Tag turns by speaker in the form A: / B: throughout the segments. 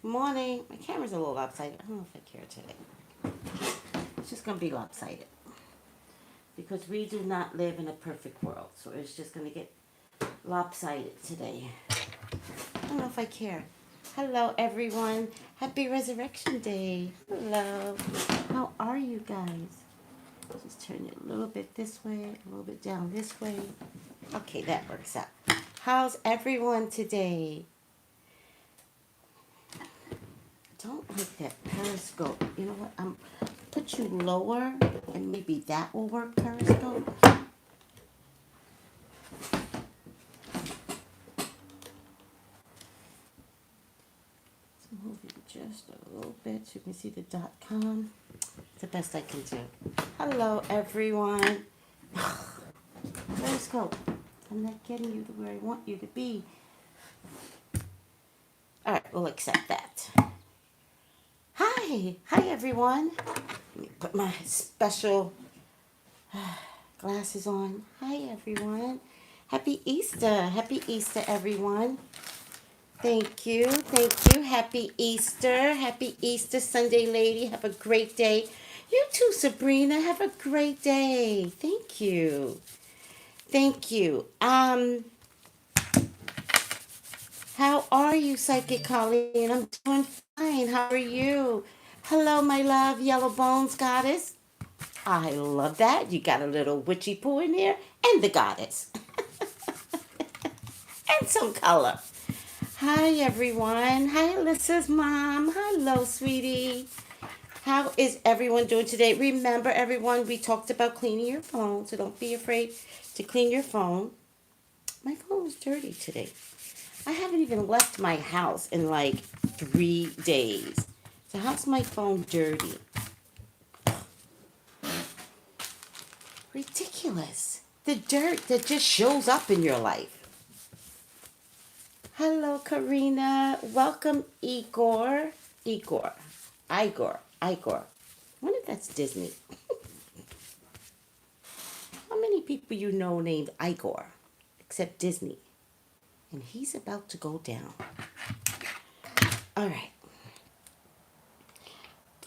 A: Morning. My camera's a little lopsided. I don't know if I care today. It's just gonna be lopsided because we do not live in a perfect world, so it's just gonna get lopsided today. I don't know if I care. Hello, everyone. Happy Resurrection Day. Hello. How are you guys? Just turn it a little bit this way, a little bit down this way. Okay, that works out. How's everyone today? Don't like that periscope. You know what? I'm put you lower and maybe that will work, periscope. Let's move it just a little bit so you can see the .com. It's the best I can do. Hello everyone. Periscope. I'm not getting you to where I want you to be. Alright, we'll accept that. Hi. Hi everyone. Let me put my special glasses on. Hi everyone. Happy Easter. Happy Easter everyone. Thank you. Thank you. Happy Easter. Happy Easter, Sunday lady. Have a great day. You too, Sabrina. Have a great day. Thank you. Thank you. How are you, Psychic Colleen? I'm doing fine. How are you? Hello, my love, Yellow Bones Goddess. I love that. You got a little witchy poo in there and the goddess. And some color. Hi, everyone. Hi, Alyssa's mom. Hello, sweetie. How is everyone doing today? Remember, everyone, we talked about cleaning your phone, so don't be afraid to clean your phone. My phone was dirty today. I haven't even left my house in like 3 days. So how's my phone dirty? Ridiculous. The dirt that just shows up in your life. Hello, Karina. Welcome, Igor. Igor. Igor. Igor. I wonder if that's Disney. How many people you know named Igor except Disney? And he's about to go down. All right.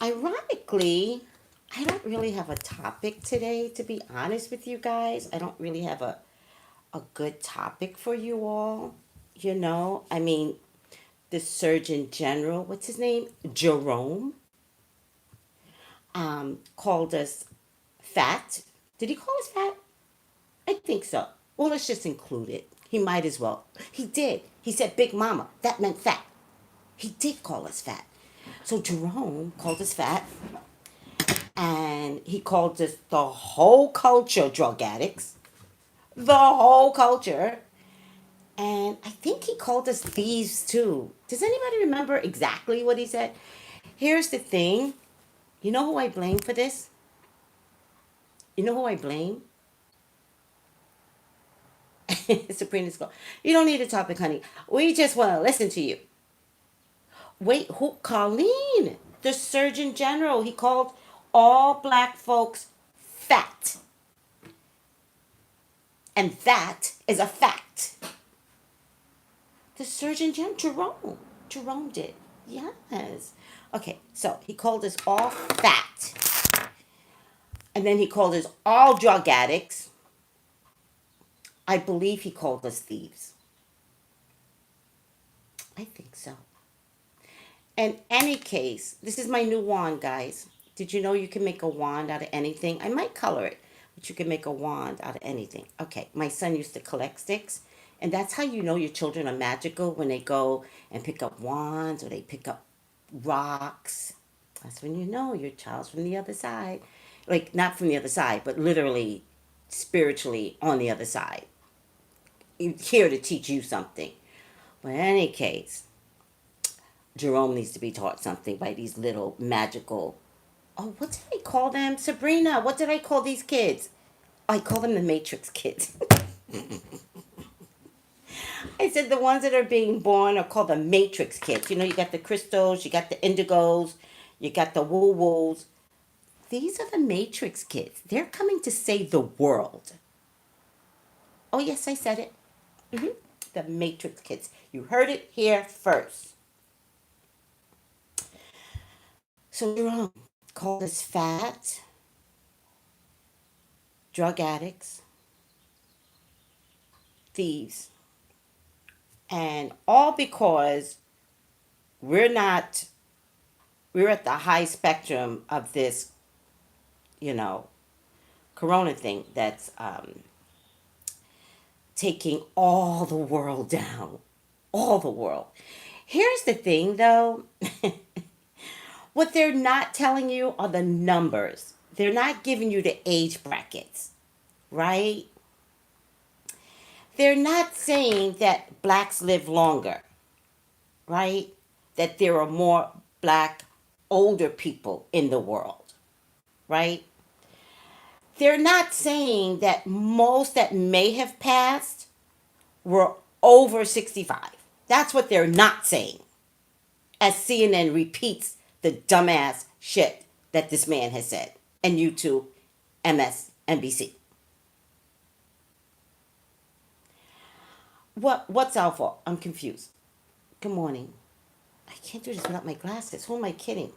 A: Ironically, I don't really have a topic today, to be honest with you guys. I don't really have a good topic for you all. You know, I mean, the Surgeon General, what's his name? Jerome, called us fat. Did he call us fat? I think so. Well, let's just include it. He might as well. He did. He said Big Mama. That meant fat. He did call us fat. So Jerome called us fat, and he called us the whole culture drug addicts. The whole culture. And I think he called us thieves too. Does anybody remember exactly what he said? Here's the thing. You know who I blame for this? You know who I blame? Sabrina's go. You don't need a topic, honey. We just want to listen to you. Wait, who? Colleen, the Surgeon General. He called all black folks fat. And that is a fact. The Surgeon General, Jerome. Jerome did. Yes. Okay, so he called us all fat. And then he called us all drug addicts. I believe he called us thieves. I think so. In any case, this is my new wand, guys. Did you know you can make a wand out of anything? I might color it, but you can make a wand out of anything. Okay, my son used to collect sticks, and that's how you know your children are magical when they go and pick up wands or they pick up rocks. That's when you know your child's from the other side. Like, not from the other side, but literally, spiritually on the other side. Here to teach you something. But in any case, Jerome needs to be taught something by these little magical. Oh, what did I call them? Sabrina, what did I call these kids? I call them the Matrix kids. I said the ones that are being born are called the Matrix kids. You know, you got the crystals, you got the indigos, you got the woo woos. These are the Matrix kids. They're coming to save the world. Oh, yes, I said it. The Matrix kids. You heard it here first. So Jerome called us fat, drug addicts, thieves, and all because we're not, we're at the high spectrum of this, you know, corona thing that's taking all the world down. All the world. Here's the thing though, what they're not telling you are the numbers. They're not giving you the age brackets, right? They're not saying that blacks live longer, right? That there are more black older people in the world, right? They're not saying that most that may have passed were over 65. That's what they're not saying. As CNN repeats the dumbass shit that this man has said. And you too, MSNBC. What's our fault? I'm confused. Good morning. I can't do this without my glasses. Who am I kidding?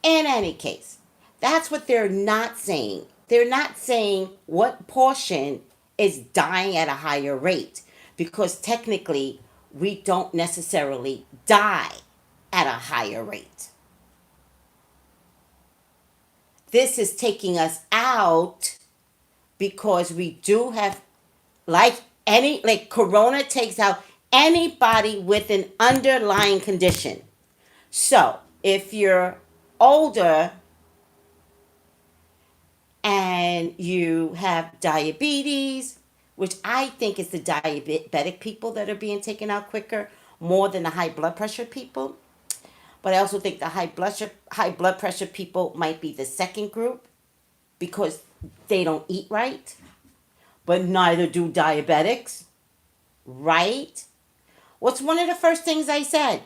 A: In any case, that's what they're not saying. They're not saying what portion is dying at a higher rate because technically we don't necessarily die at a higher rate. This is taking us out because we do have, like corona takes out anybody with an underlying condition. So if you're older and you have diabetes, which I think is the diabetic people that are being taken out quicker more than the high blood pressure people. But I also think the high blood pressure people might be the second group because they don't eat right, but neither do diabetics, right? What's one of the first things I said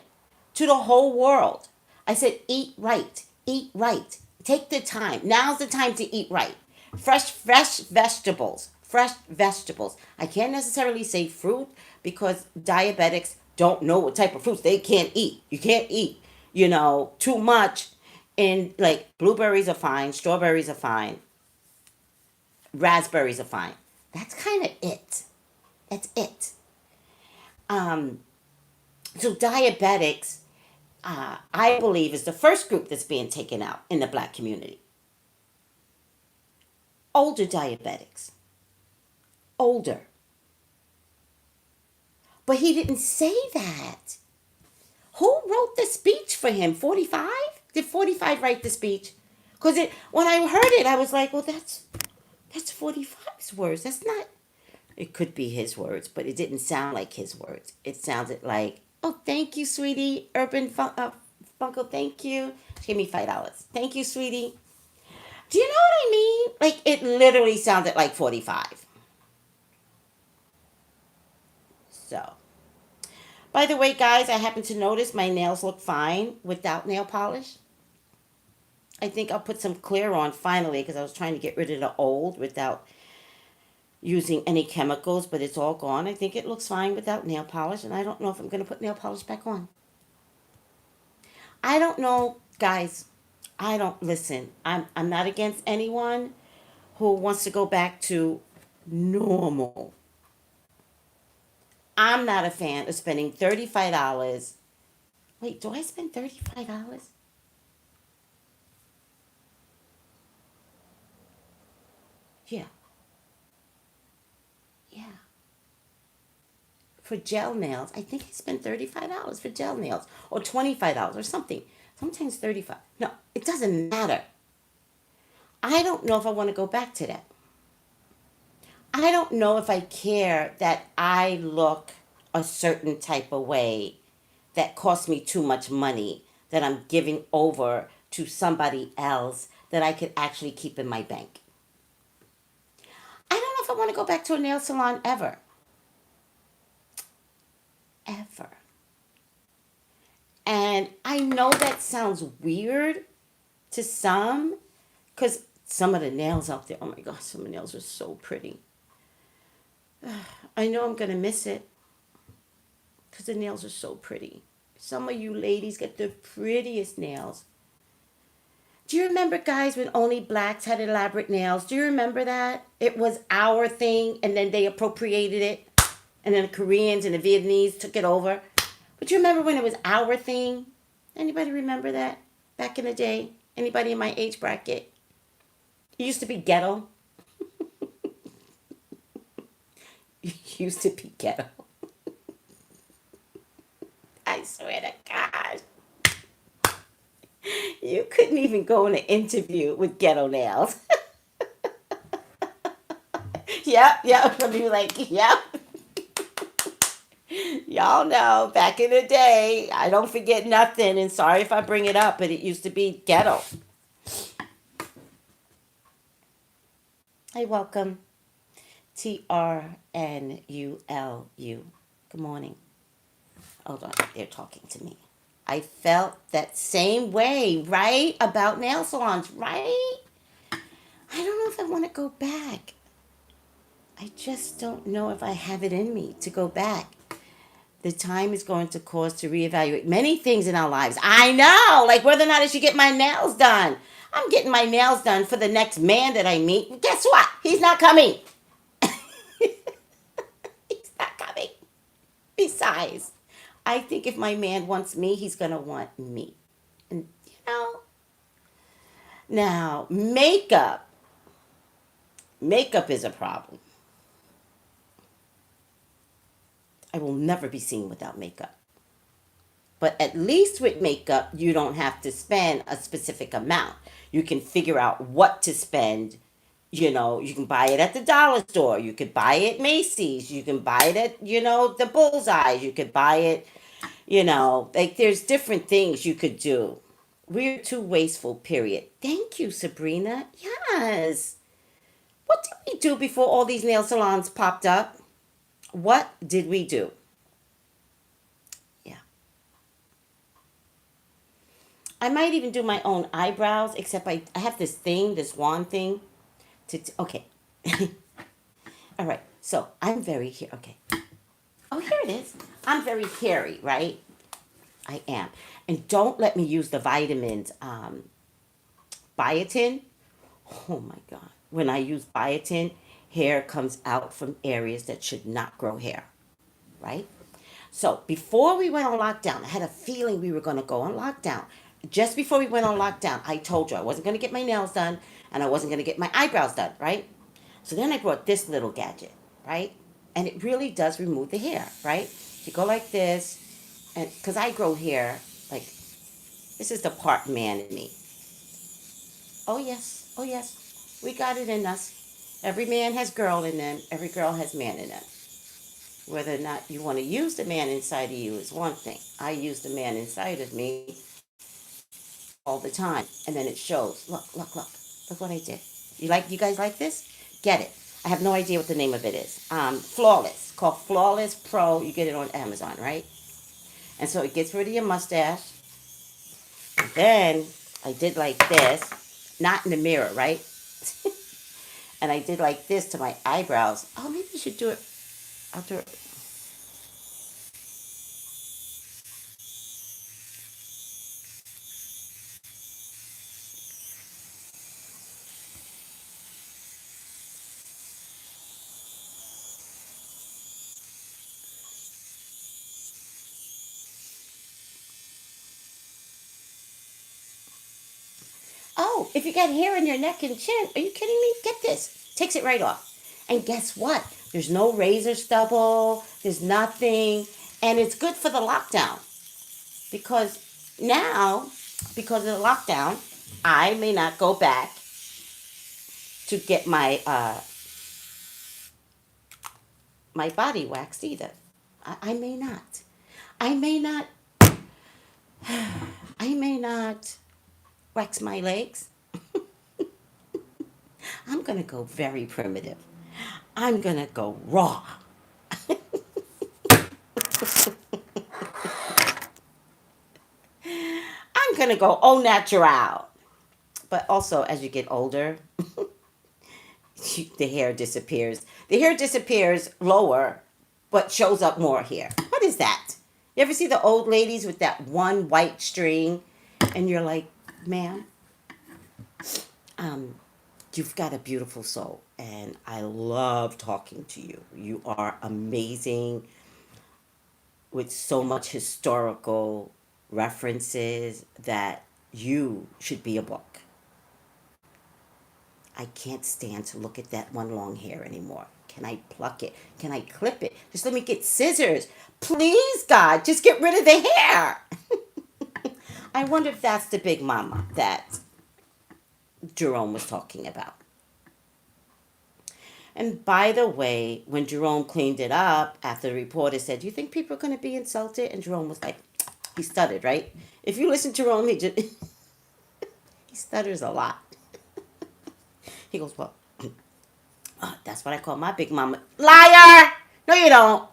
A: to the whole world? I said, eat right, eat right. Take the time. Now's the time to eat right. Fresh vegetables, fresh vegetables. I can't necessarily say fruit because diabetics don't know what type of fruits they can't eat. You can't eat, too much. And like blueberries are fine, strawberries are fine, raspberries are fine. That's kind of it. That's it. Um, so diabetics, I believe, is the first group that's being taken out in the black community. Older diabetics. Older. But he didn't say that. Who wrote the speech for him? 45? Did 45 write the speech? Because when I heard it, I was like, well, that's 45's words. That's not. It could be his words, but it didn't sound like his words. It sounded like, oh, thank you, sweetie. Funko, thank you. She gave me $5. Thank you, sweetie. Do you know what I mean? Like, it literally sounded like 45. So, by the way, guys, I happen to notice my nails look fine without nail polish. I think I'll put some clear on finally because I was trying to get rid of the old without using any chemicals, but it's all gone. I think it looks fine without nail polish, and I don't know if I'm going to put nail polish back on. I don't know, guys. I don't listen. I'm not against anyone who wants to go back to normal. I'm not a fan of spending $35. Wait, do I spend $35? Yeah. Yeah. For gel nails, I think I spent $35 for gel nails or $25 or something. Sometimes 35. No, it doesn't matter. I don't know if I want to go back to that. I don't know if I care that I look a certain type of way that costs me too much money that I'm giving over to somebody else that I could actually keep in my bank. I don't know if I want to go back to a nail salon ever. Ever. And I know that sounds weird to some because some of the nails out there, oh my gosh, some of the nails are so pretty. I know I'm going to miss it because the nails are so pretty. Some of you ladies get the prettiest nails. Do you remember, guys, when only blacks had elaborate nails? Do you remember that? It was our thing, and then they appropriated it, and then the Koreans and the Vietnamese took it over. But you remember when it was our thing? Anybody remember that back in the day? Anybody in my age bracket? It used to be ghetto. It used to be ghetto. I swear to God. You couldn't even go in an interview with ghetto nails. Yep. I'd be like, yep. Y'all know, back in the day, I don't forget nothing, and sorry if I bring it up, but it used to be ghetto. Hey, welcome. TRNULU. Good morning. Hold on, they're talking to me. I felt that same way, right? About nail salons, right? I don't know if I want to go back. I just don't know if I have it in me to go back. The time is going to cause to reevaluate many things in our lives. I know, like whether or not I should get my nails done. I'm getting my nails done for the next man that I meet. Guess what? He's not coming. He's not coming. Besides, I think if my man wants me, he's going to want me. And, now, makeup. Makeup is a problem. I will never be seen without makeup. But at least with makeup, you don't have to spend a specific amount. You can figure out what to spend. You can buy it at the dollar store. You could buy it at Macy's. You can buy it at, the Bullseyes. You could buy it, like there's different things you could do. We're too wasteful, period. Thank you, Sabrina. Yes. What did we do before all these nail salons popped up? What did we do? Yeah. I might even do my own eyebrows, except I have this wand thing. Okay. All right. So I'm very here. Okay. Oh, here it is. I'm very hairy, right? I am. And don't let me use the vitamins, biotin. Oh my God. When I use biotin, hair comes out from areas that should not grow hair, right? So before we went on lockdown, I had a feeling we were going to go on lockdown. Just before we went on lockdown, I told you I wasn't going to get my nails done and I wasn't going to get my eyebrows done, right? So then I brought this little gadget, right? And it really does remove the hair, right? You go like this, and because I grow hair, like, this is the part man in me. Oh yes, we got it in us. Every man has girl in them. Every girl has man in them. Whether or not you want to use the man inside of you is one thing. I use the man inside of me all the time, and then it shows. Look what I did. You guys like this? Get it. I have no idea what the name of it is. Flawless, called Flawless Pro. You get it on Amazon, right? And so it gets rid of your mustache. And then I did like this, not in the mirror, right? And I did like this to my eyebrows. Oh, maybe you should do it. I'll do it. Oh, if you got hair in your neck and chin, are you kidding me? Get this. Takes it right off. And guess what? There's no razor stubble. There's nothing. And it's good for the lockdown. Because now, because of the lockdown, I may not go back to get my body waxed either. I may not. I may not. I may not wax my legs. I'm going to go very primitive. I'm going to go raw. I'm going to go au natural. But also, as you get older, the hair disappears. The hair disappears lower, but shows up more here. What is that? You ever see the old ladies with that one white string, and you're like, ma'am, um, you've got a beautiful soul, and I love talking to you. You are amazing with so much historical references that you should be a book. I can't stand to look at that one long hair anymore. Can I pluck it? Can I clip it? Just let me get scissors. Please, God, just get rid of the hair. I wonder if that's the big mama that Jerome was talking about. And by the way, when Jerome cleaned it up, after the reporter said, "Do you think people are going to be insulted?" And Jerome was like, he stuttered, right? If you listen to Jerome, he just he stutters a lot. He goes, "Well, that's what I call my big mama." Liar! No, you don't.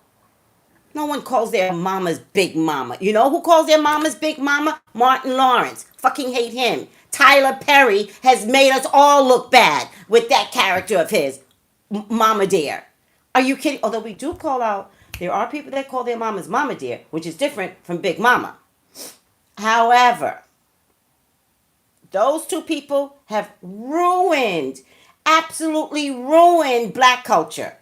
A: No one calls their mama's big mama. You know who calls their mama's big mama? Martin Lawrence. Fucking hate him. Tyler Perry has made us all look bad with that character of his, Mama Dear. Are you kidding? Although we do call out, there are people that call their mamas Mama Dear, which is different from Big Mama. However, those two people have ruined, absolutely ruined black culture.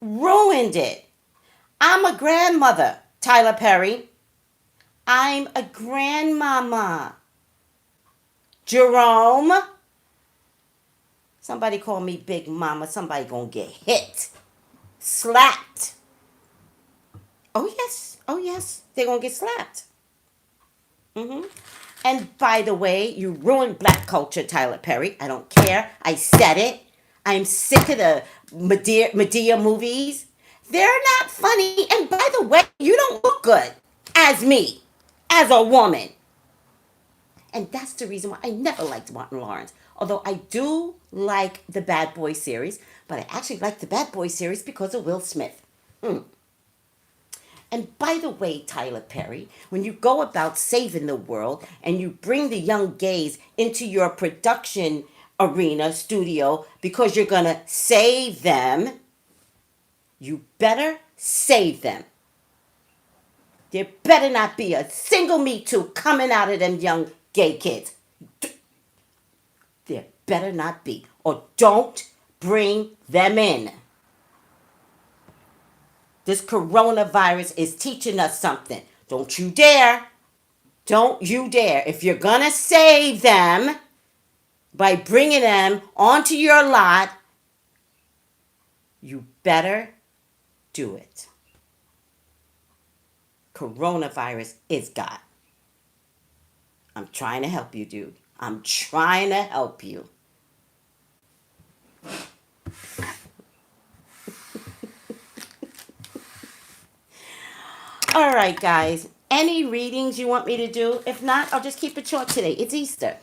A: Ruined it. I'm a grandmother, Tyler Perry. I'm a grandmama. Jerome. Somebody call me Big Mama. Somebody gonna get hit. Slapped. Oh, yes. Oh, yes. They're gonna get slapped. Mm-hmm. And by the way, you ruined black culture, Tyler Perry. I don't care. I said it. I'm sick of the Medea movies. They're not funny. And by the way, you don't look good as me, as a woman. And that's the reason why I never liked Martin Lawrence. Although I do like the Bad Boy series, but I actually like the Bad Boy series because of Will Smith. And by the way, Tyler Perry, when you go about saving the world and you bring the young gays into your production arena, studio, because you're going to save them, you better save them. There better not be a single Me Too coming out of them young gay kids. There better not be. Or don't bring them in. This coronavirus is teaching us something. Don't you dare. Don't you dare. If you're going to save them by bringing them onto your lot, you better do it. Coronavirus is God. I'm trying to help you, dude. I'm trying to help you. All right, guys. Any readings you want me to do? If not, I'll just keep it short today. It's Easter.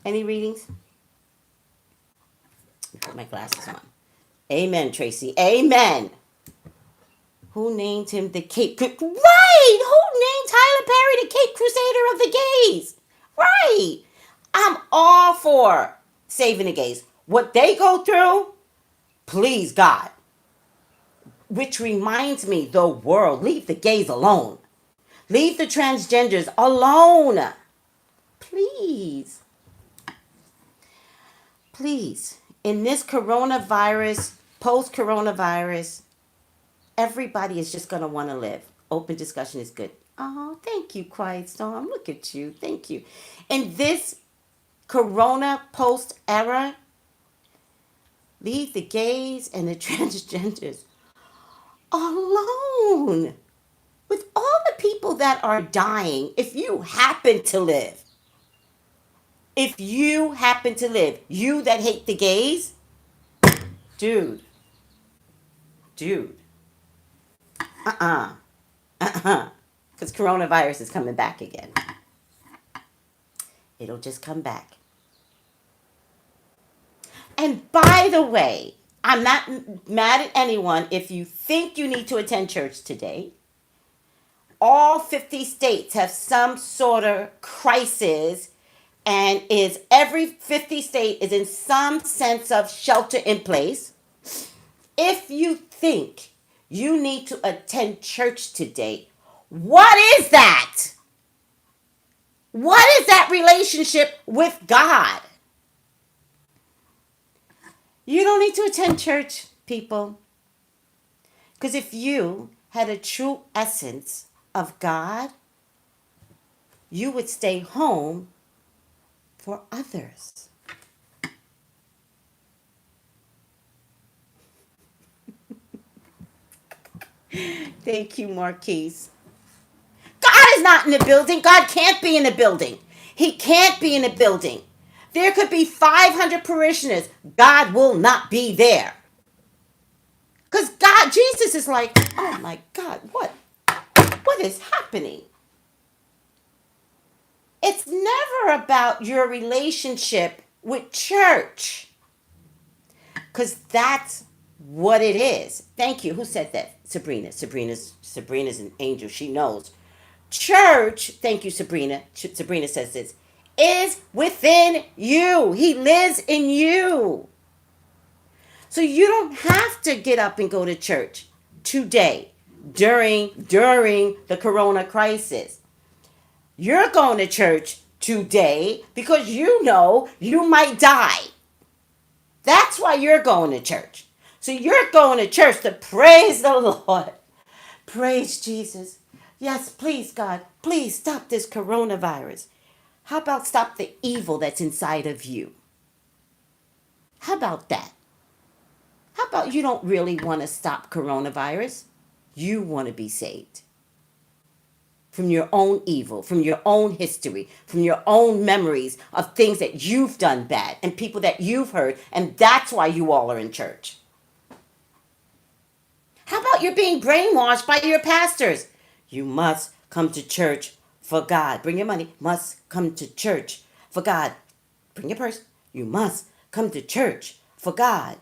A: Any readings? Put my glasses on. Amen, Tracy. Amen. Who named him the Cape? Right. Who named Tyler Perry the Cape Crusader of the gays? Right. I'm all for saving the gays. What they go through, please God. Which reminds me, the world, leave the gays alone. Leave the transgenders alone. Please. Please. In this coronavirus, post-coronavirus, everybody is just going to want to live. Open discussion is good. Oh, thank you, Quiet Storm. Look at you. Thank you. In this corona post era, leave the gays and the transgenders alone. With all the people that are dying, if you happen to live, you that hate the gays, dude, because coronavirus is coming back again. It'll just come back. And by the way, I'm not mad at anyone if you think you need to attend church today. All 50 states have some sort of crisis, and every 50 state is in some sense of shelter in place. If you think You need to attend church today. What is that? What is that relationship with God? You don't need to attend church, people. Because if you had a true essence of God, you would stay home for others. Thank you, Marquise. God is not in the building. God can't be in the building. He can't be in the building. There could be 500 parishioners. God will not be there. Because God, Jesus is like, oh my God, what is happening? It's never about your relationship with church. Because that's what it is. Thank you. Who said that? Sabrina. Sabrina's an angel. She knows. Church, thank you, Sabrina. Sabrina says this, is within you. He lives in you. So you don't have to get up and go to church today during the corona crisis. You're going to church today because you know you might die. That's why you're going to church. So you're going to church to praise the Lord. Praise Jesus. Yes, please, God, please stop this coronavirus. How about stop the evil that's inside of you? How about that? How about you don't really want to stop coronavirus? You want to be saved from your own evil, from your own history, from your own memories of things that you've done bad and people that you've hurt, and that's why you all are in church. How about you're being brainwashed by your pastors? You must come to church for God. Bring your money. Must come to church for God. Bring your purse. You must come to church for God.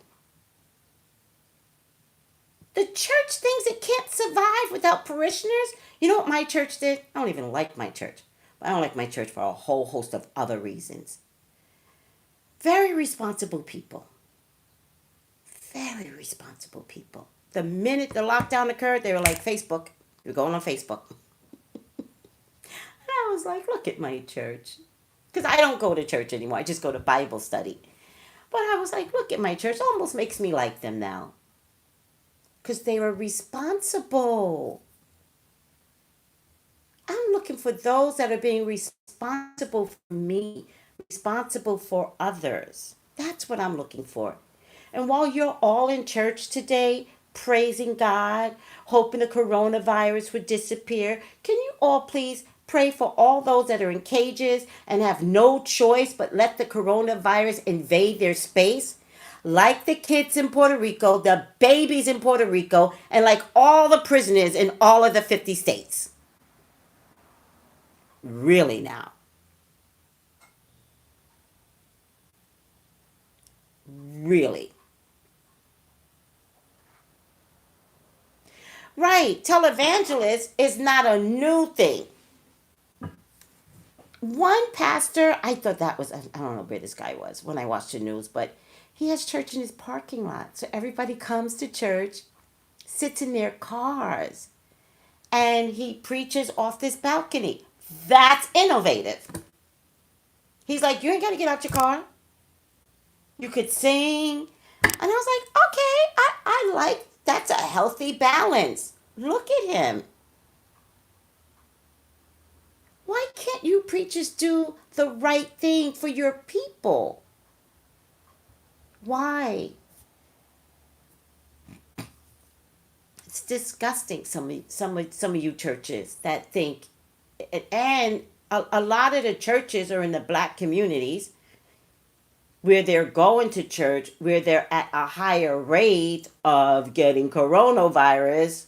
A: The church thinks it can't survive without parishioners. You know what my church did? I don't even like my church. But I don't like my church for a whole host of other reasons. Very responsible people. Very responsible people. The minute the lockdown occurred, they were like, Facebook. You're going on Facebook. And I was like, look at my church. Because I don't go to church anymore. I just go to Bible study. But I was like, look at my church. It almost makes me like them now. Because they were responsible. I'm looking for those that are being responsible for me, responsible for others. That's what I'm looking for. And while you're all in church today, praising God, hoping the coronavirus would disappear, can you all please pray for all those that are in cages and have no choice but let the coronavirus invade their space? Like the kids in Puerto Rico, the babies in Puerto Rico, and like all the prisoners in all of the 50 states. Really now. Really. Right. Televangelist is not a new thing. One pastor, I thought that was, I don't know where this guy was when I watched the news, but he has church in his parking lot. So everybody comes to church, sits in their cars, and he preaches off this balcony. That's innovative. He's like, you ain't got to get out your car. You could sing. And I was like, okay, I like, that's a healthy balance. Look at him. Why can't you preachers do the right thing for your people? Why? It's disgusting. Some of you churches that think, and a lot of the churches are in the black communities where they're going to church, where they're at a higher rate of getting coronavirus,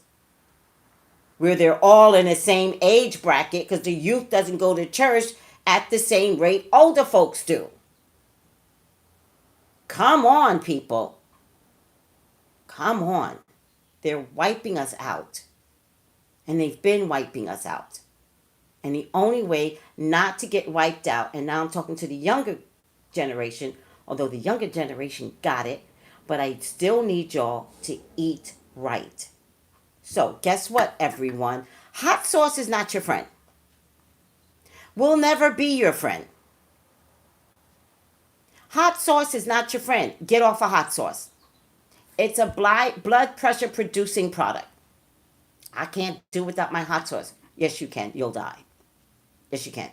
A: where they're all in the same age bracket because the youth doesn't go to church at the same rate older folks do. Come on, people. Come on. They're wiping us out. And they've been wiping us out. And the only way not to get wiped out, and now I'm talking to the younger generation, although the younger generation got it, but I still need y'all to eat right. So, guess what, everyone? Hot sauce is not your friend. Will never be your friend. Hot sauce is not your friend. Get off of hot sauce. It's a blood pressure producing product. I can't do without my hot sauce. Yes, you can. You'll die. Yes, you can.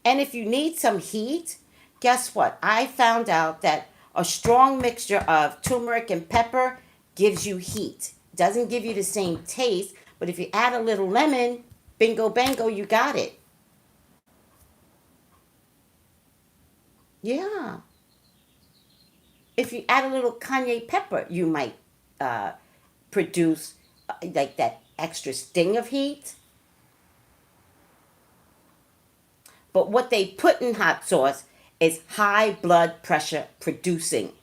A: And if you need some heat, guess what? I found out that a strong mixture of turmeric and pepper gives you heat. Doesn't give you the same taste, but if you add a little lemon, bingo bango, you got it. Yeah. If you add a little cayenne pepper, you might uh, produce like that extra sting of heat. But what they put in hot sauce is high blood pressure producing.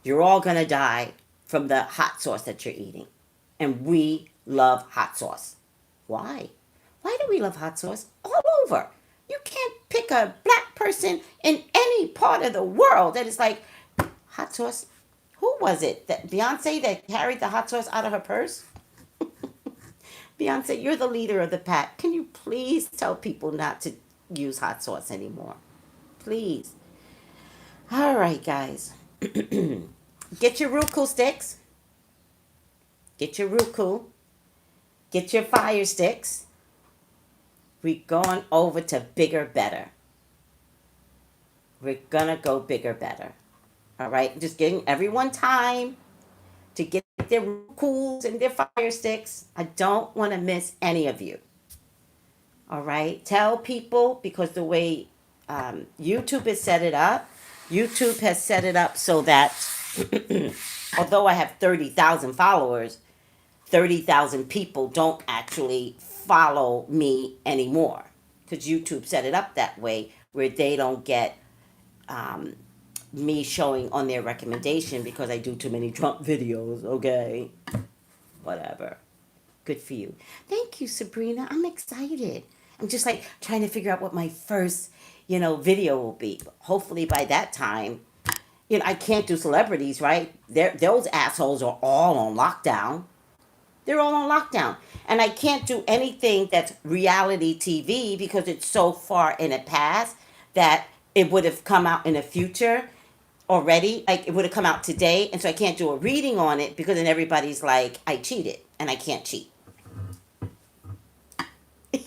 A: You're all gonna die from the hot sauce that you're eating. And we love hot sauce. Why? Why do we love hot sauce? All over. You can't pick a black person in any part of the world that is like, hot sauce. Who was it? That Beyonce that carried the hot sauce out of her purse? Beyonce, you're the leader of the pack. Can you please tell people not to use hot sauce anymore? Please. All right, guys. Get your Roku sticks. Get your Roku. Get your fire sticks. We're going over to bigger, better. We're gonna go bigger, better. All right, just giving everyone time to get their Roku's and their fire sticks. I don't want to miss any of you. All right, tell people because the way YouTube has set it up, YouTube has set it up so that although I have 30,000 followers, 30,000 people don't actually follow me anymore because YouTube set it up that way where they don't get um, me showing on their recommendation because I do too many Trump videos. Okay, whatever. Good for you. Thank you, Sabrina. I'm excited. I'm just like trying to figure out what my first, video will be. Hopefully by that time, I can't do celebrities, right? Those assholes are all on lockdown. They're all on lockdown. And I can't do anything that's reality TV because it's so far in the past that it would have come out in the future already. Like it would have come out today. And so I can't do a reading on it because then everybody's like, I cheated. And I can't cheat. Who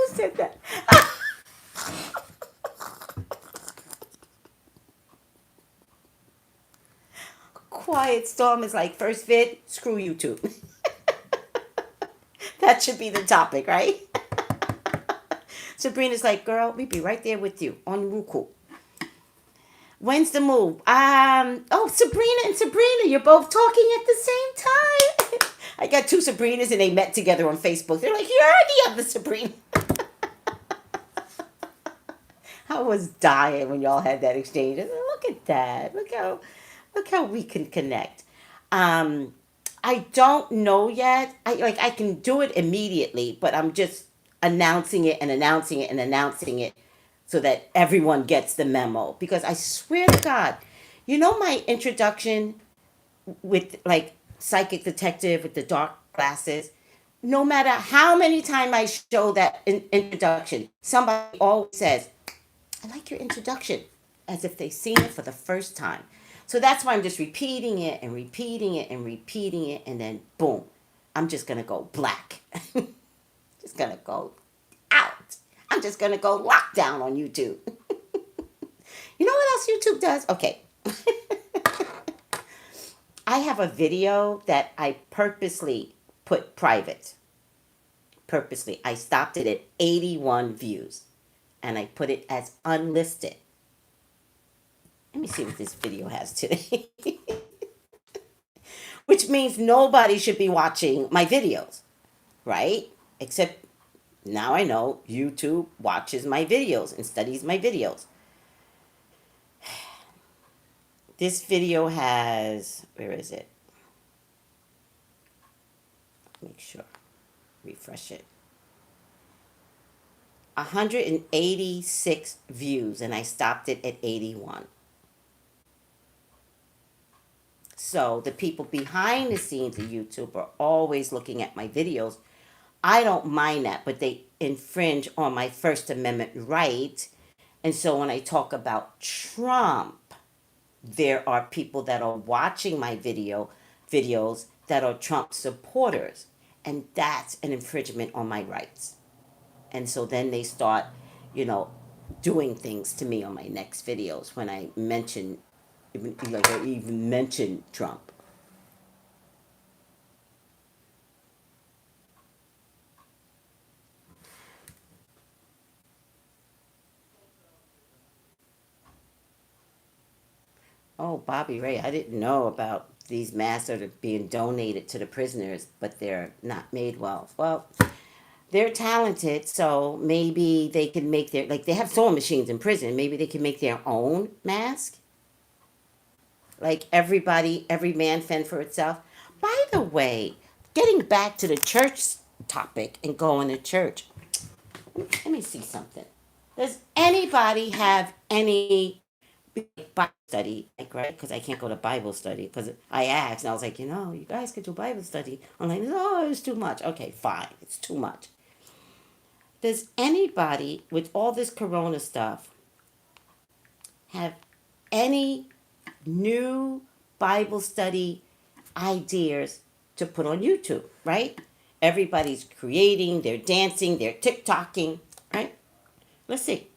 A: said that? Quiet Storm is like, first vid, screw YouTube. That should be the topic, right? Sabrina's like, girl, we be right there with you on Roku. When's the move? Sabrina and Sabrina, you're both talking at the same time. I got two Sabrinas and they met together on Facebook. They're like, you're the other Sabrina. I was dying when y'all had that exchange. I said, look at that. Look how we can connect. I don't know yet. I can do it immediately, but I'm just announcing it and announcing it and announcing it so that everyone gets the memo. Because I swear to God, my introduction with like psychic detective with the dark glasses. No matter how many times I show that introduction, somebody always says, I like your introduction, as if they've seen it for the first time. So that's why I'm just repeating it and repeating it and repeating it, and then boom, I'm just gonna go black. Just gonna go out. I'm just gonna go lockdown on YouTube. You know what else YouTube does? Okay. I have a video that I purposely put private. Purposely. I stopped it at 81 views. And I put it as unlisted. Let me see what this video has today. Which means nobody should be watching my videos, right? Except now I know YouTube watches my videos and studies my videos. This video has, where is it? Make sure, refresh it. 186 views and I stopped it at 81. So the people behind the scenes of YouTube are always looking at my videos. I don't mind that, but they infringe on my First Amendment right. And so when I talk about Trump, there are people that are watching my videos that are Trump supporters. And that's an infringement on my rights. And so then they start, you know, doing things to me on my next videos when I mention, like I even mention Trump. Oh, Bobby Ray, I didn't know about these masks that are being donated to the prisoners, but they're not made well. Well, they're talented, so maybe they can make their, like they have sewing machines in prison. Maybe they can make their own mask. Like everybody, every man fend for itself. By the way, getting back to the church topic and going to church, let me see something. Does anybody have any Bible study, like, right? Because I can't go to Bible study because I asked and I was like, you guys could do Bible study. I'm like, no, it's too much. Okay, fine, it's too much. Does anybody with all this Corona stuff have any new Bible study ideas to put on YouTube, right? Everybody's creating, they're dancing, they're TikToking, right? Let's see.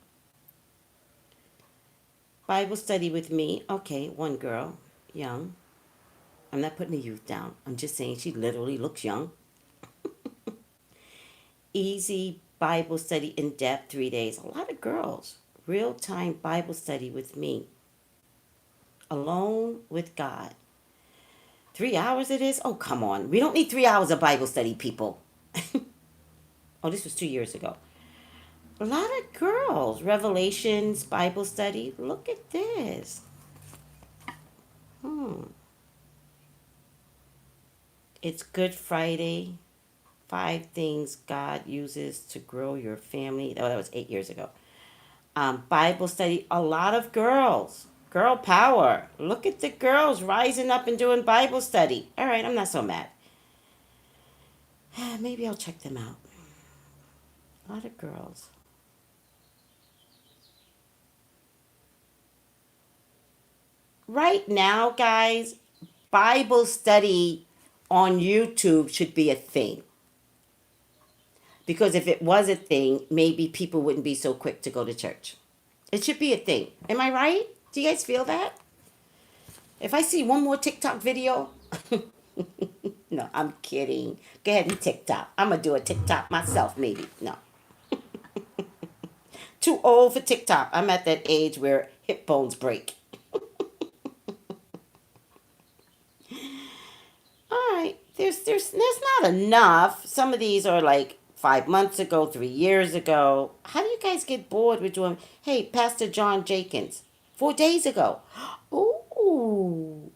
A: Bible study with me. Okay, one girl, young. I'm not putting the youth down. I'm just saying she literally looks young. Easy Bible study in depth, 3 days. A lot of girls. Real time Bible study with me. Alone with God. 3 hours it is? Oh, come on. We don't need 3 hours of Bible study, people. Oh, this was 2 years ago. A lot of girls. Revelations, Bible study. Look at this. Hmm. It's Good Friday. 5 things God uses to grow your family. Oh, that was 8 years ago. Bible study. A lot of girls. Girl power. Look at the girls rising up and doing Bible study. All right, I'm not so mad. Maybe I'll check them out. A lot of girls. Right now, guys, Bible study on YouTube should be a thing. Because if it was a thing, maybe people wouldn't be so quick to go to church. It should be a thing. Am I right? Do you guys feel that? If I see one more TikTok video, no, I'm kidding. Go ahead and TikTok. I'm going to do a TikTok myself, maybe. No. Too old for TikTok. I'm at that age where hip bones break. All right. There's not enough. Some of these are like 5 months ago, 3 years ago. How do you guys get bored with doing, hey, Pastor John Jenkins, 4 days ago? Ooh.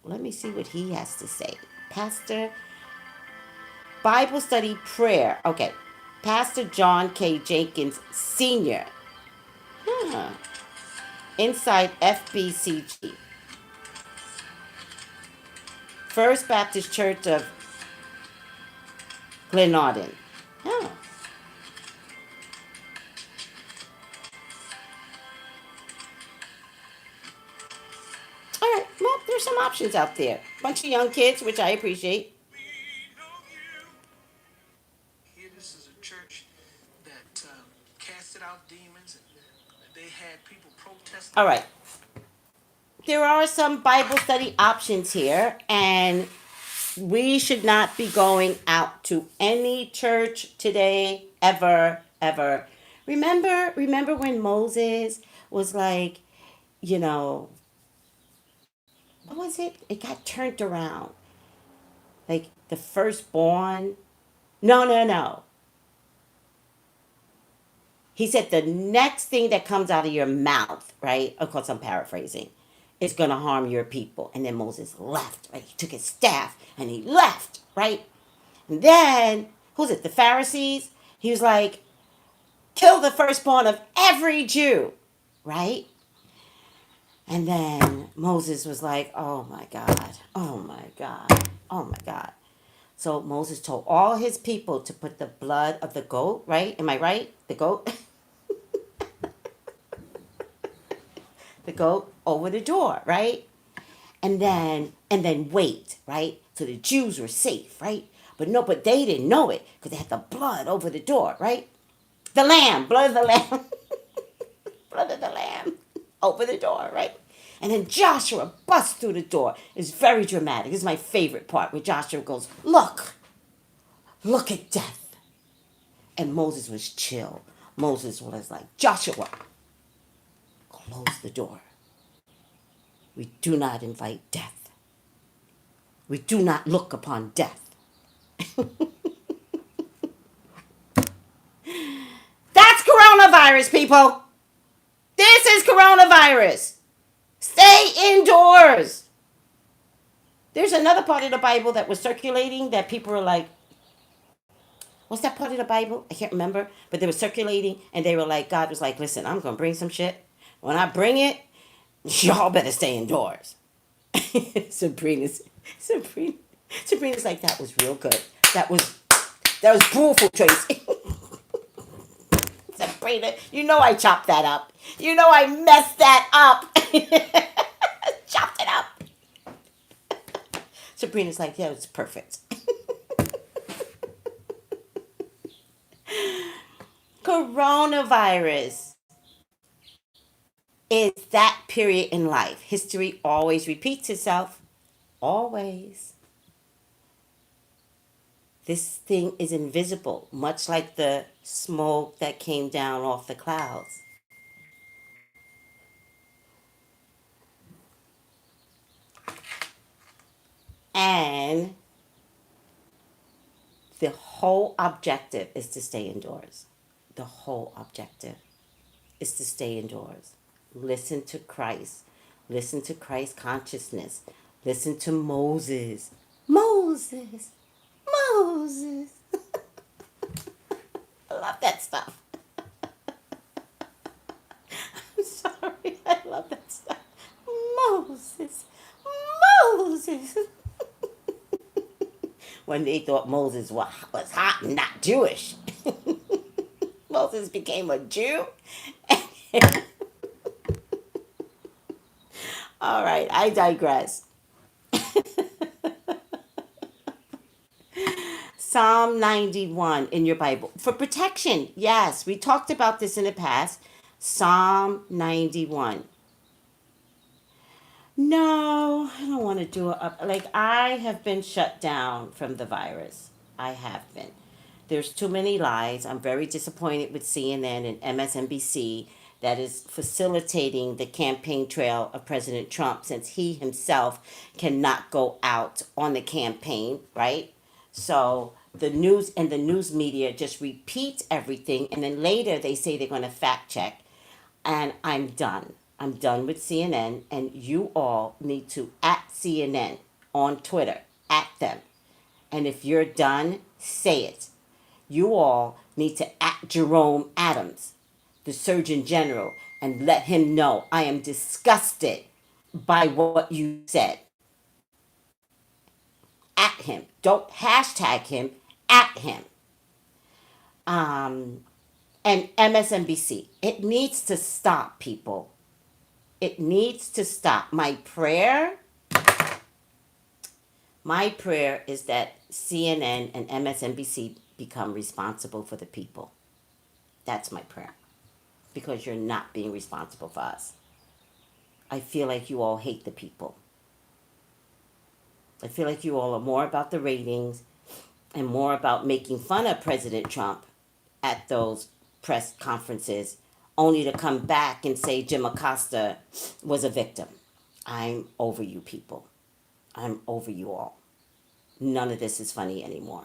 A: Let me see what he has to say. Pastor Bible study prayer. Okay. Pastor John K. Jenkins Sr. Huh. Inside FBCG. First Baptist Church of Glenarden. Huh. All right. Well, there's some options out there. Bunch of young kids, which I appreciate.
B: Here, this is a church that casted out demons, and they had people protesting.
A: All right. There are some Bible study options here, and we should not be going out to any church today, ever. Remember when Moses was like, you know, what was it? It got turned around. Like the firstborn. No. He said the next thing that comes out of your mouth, right? Of course, I'm paraphrasing. Is going to harm your people. And then Moses left, right? He took his staff and he left, right? And then, who's it? The Pharisees? He was like, kill the firstborn of every Jew, right? And then Moses was like, oh my God, oh my God, oh my God. So Moses told all his people to put the blood of the goat, right? Am I right? The goat? The goat over the door, right? And then wait, right? So the Jews were safe, right? But they didn't know it because they had the blood over the door, right? The lamb, blood of the lamb, blood of the lamb over the door, right? And then Joshua busts through the door. It's very dramatic. This is my favorite part where Joshua goes, look at death. And Moses was chill. Moses was like, Joshua, close the door. We do not invite death. We do not look upon death. That's coronavirus, people. This is coronavirus. Stay indoors. There's another part of the Bible that was circulating that people were like, what's that part of the Bible? I can't remember. But they were circulating and they were like, God was like, listen, I'm going to bring some shit. When I bring it, y'all better stay indoors. Sabrina's, Sabrina, Sabrina's like, that was real good. That was beautiful, Tracy. Sabrina, you know I chopped that up. You know I messed that up. Chopped it up. Sabrina's like, yeah, it's perfect. Coronavirus is that period in life. History always repeats itself. Always. This thing is invisible, much like the smoke that came down off the clouds. And the whole objective is to stay indoors. The whole objective is to stay indoors. Listen to Christ. Listen to Christ consciousness. Listen to Moses. Moses. Moses. I love that stuff. I'm sorry. I love that stuff. Moses. Moses. When they thought Moses was hot and not Jewish. Moses became a Jew. All right, I digress. Psalm 91 in your Bible. For protection, yes, we talked about this in the past. Psalm 91. No, I don't want to do it up. Like, I have been shut down from the virus. I have been. There's too many lies. I'm very disappointed with CNN and MSNBC that is facilitating the campaign trail of President Trump since he himself cannot go out on the campaign, right? So the news and the news media just repeat everything and then later they say they're going to fact check. And I'm done. I'm done with CNN, and you all need to at CNN on Twitter, at them. And if you're done, say it. You all need to at Jerome Adams, the Surgeon General, and let him know I am disgusted by what you said. At him. Don't hashtag him, at him. Um, and MSNBC. It needs to stop, people. It needs to stop. My prayer is that CNN and MSNBC become responsible for the people. That's my prayer. Because you're not being responsible for us. I feel like you all hate the people. I feel like you all are more about the ratings and more about making fun of President Trump at those press conferences only to come back and say Jim Acosta was a victim. I'm over you people. I'm over you all. None of this is funny anymore.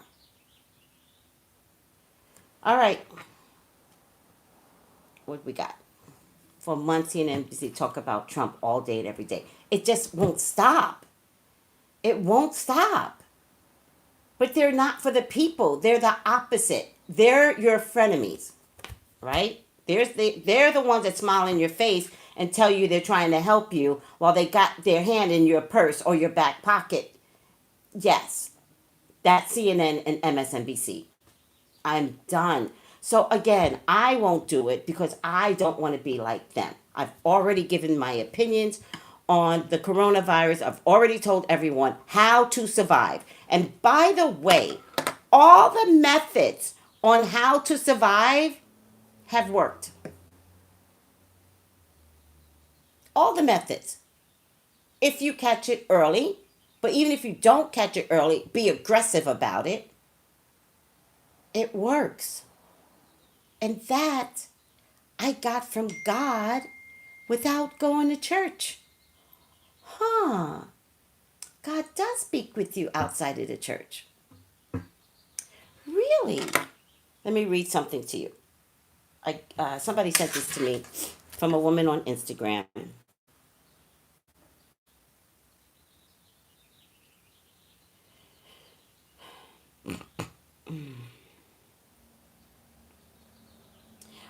A: All right. What we got? For months, CNN and NBC talk about Trump all day and every day. It just won't stop. It won't stop. But they're not for the people. They're the opposite. They're your frenemies, right? They're the ones that smile in your face and tell you they're trying to help you while they got their hand in your purse or your back pocket. Yes, that's CNN and MSNBC. I'm done. So again, I won't do it because I don't want to be like them. I've already given my opinions on the coronavirus. I've already told everyone how to survive. And by the way, all the methods on how to survive have worked. All the methods. If you catch it early, but even if you don't catch it early, be aggressive about it. It works. And that I got from God without going to church. Huh. God does speak with you outside of the church. Really? Let me read something to you. Somebody sent this to me from a woman on Instagram.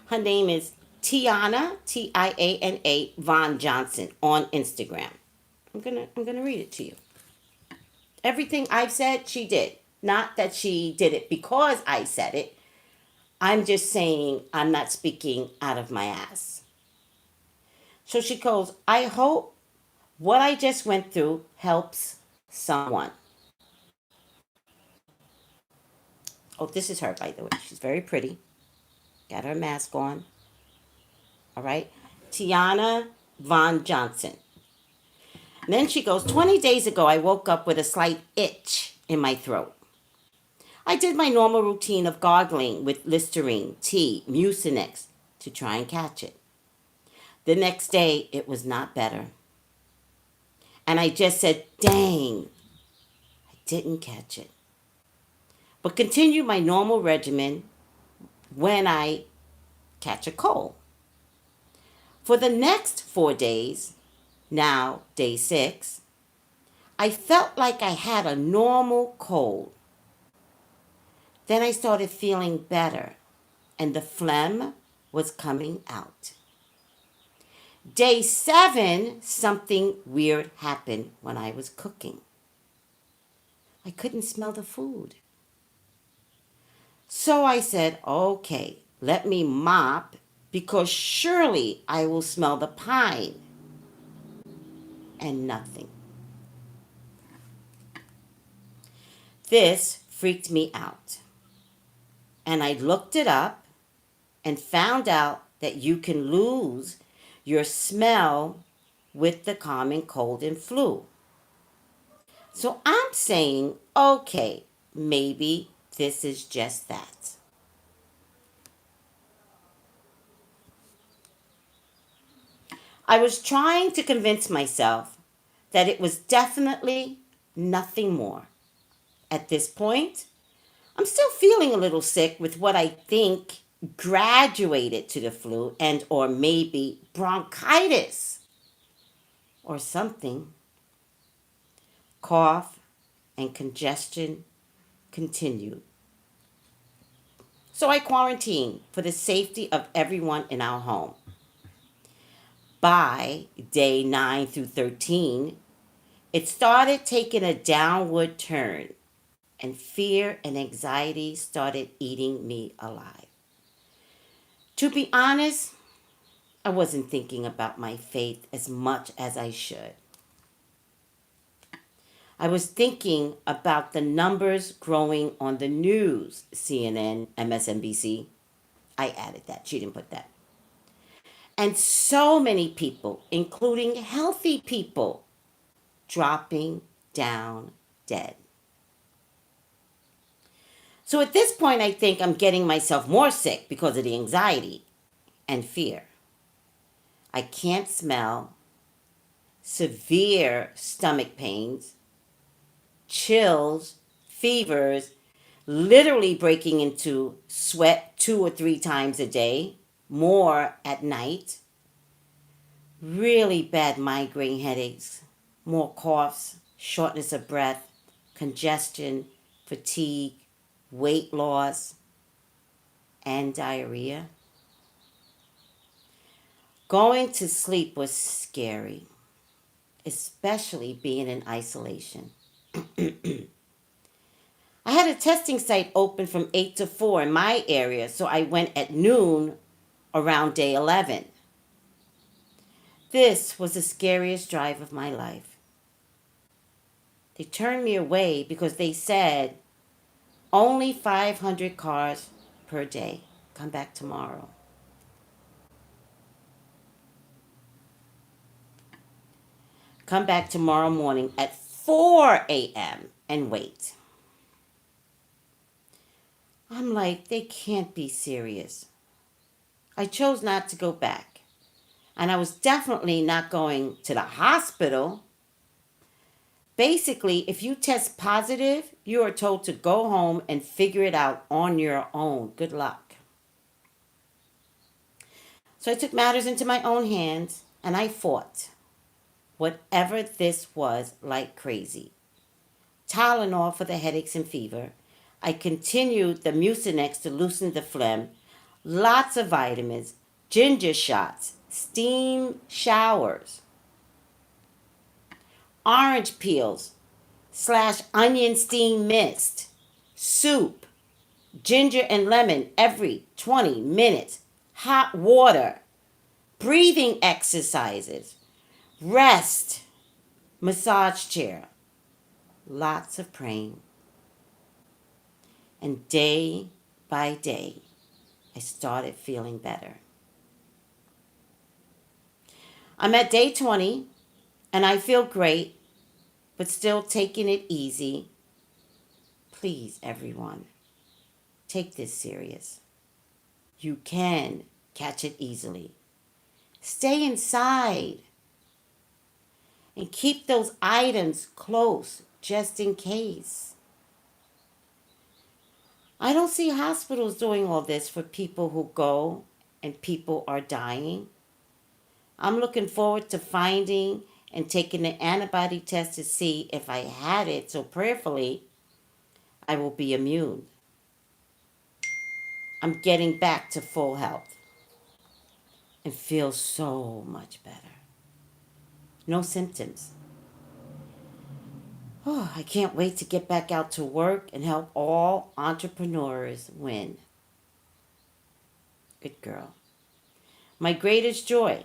A: Her name is Tiana, Tiana Von Johnson on Instagram. I'm gonna read it to you. Everything I've said, she did. Not that she did it because I said it. I'm just saying I'm not speaking out of my ass. So she goes, I hope what I just went through helps someone. Oh, this is her, by the way. She's very pretty. Got her mask on. All right. Tiana Von Johnson. And then she goes, 20 days ago, I woke up with a slight itch in my throat. I did my normal routine of gargling with Listerine, tea, Mucinex to try and catch it. The next day, it was not better. And I just said, dang, I didn't catch it. But continue my normal regimen when I catch a cold. For the next 4 days, now day 6, I felt like I had a normal cold. Then I started feeling better and the phlegm was coming out. Day 7, something weird happened when I was cooking. I couldn't smell the food. So I said, okay, let me mop because surely I will smell the pine. And nothing. This freaked me out. And I looked it up and found out that you can lose your smell with the common cold and flu. So I'm saying, okay, maybe this is just that. I was trying to convince myself that it was definitely nothing more. At this point, I'm still feeling a little sick with what I think graduated to the flu and or maybe bronchitis or something. Cough and congestion continued. So I quarantined for the safety of everyone in our home. By day 9 through 13, it started taking a downward turn, and fear and anxiety started eating me alive. To be honest, I wasn't thinking about my faith as much as I should. I was thinking about the numbers growing on the news, CNN, MSNBC. I added that. She didn't put that. And so many people, including healthy people, dropping down dead. So at this point, I think I'm getting myself more sick because of the anxiety and fear. I can't smell, severe stomach pains, chills, fevers, literally breaking into sweat 2 or 3 times a day, more at night, really bad migraine headaches, more coughs, shortness of breath, congestion, fatigue, weight loss, and diarrhea. Going to sleep was scary, especially being in isolation. I had a testing site open from 8 to 4 in my area, so I went at noon around day 11. This was the scariest drive of my life. They turned me away because they said only 500 cars per day. Come back tomorrow. Come back tomorrow morning at 4 a.m. and wait. I'm like, they can't be serious. I chose not to go back. And I was definitely not going to the hospital. Basically, if you test positive, you are told to go home and figure it out on your own. Good luck. So I took matters into my own hands and I fought whatever this was like crazy. Tylenol for the headaches and fever. I continued the Mucinex to loosen the phlegm. Lots of vitamins, ginger shots, steam showers, orange peels / onion steam mist, soup, ginger and lemon every 20 minutes, hot water, breathing exercises, rest, massage chair, lots of praying. And day by day, I started feeling better. I'm at day 20 and I feel great, but still taking it easy. Please, everyone, take this serious. You can catch it easily. Stay inside and keep those items close just in case. I don't see hospitals doing all this for people who go and people are dying. I'm looking forward to finding and taking an antibody test to see if I had it, so prayerfully I will be immune. I'm getting back to full health and feel so much better. No symptoms. Oh, I can't wait to get back out to work and help all entrepreneurs win. Good girl. My greatest joy.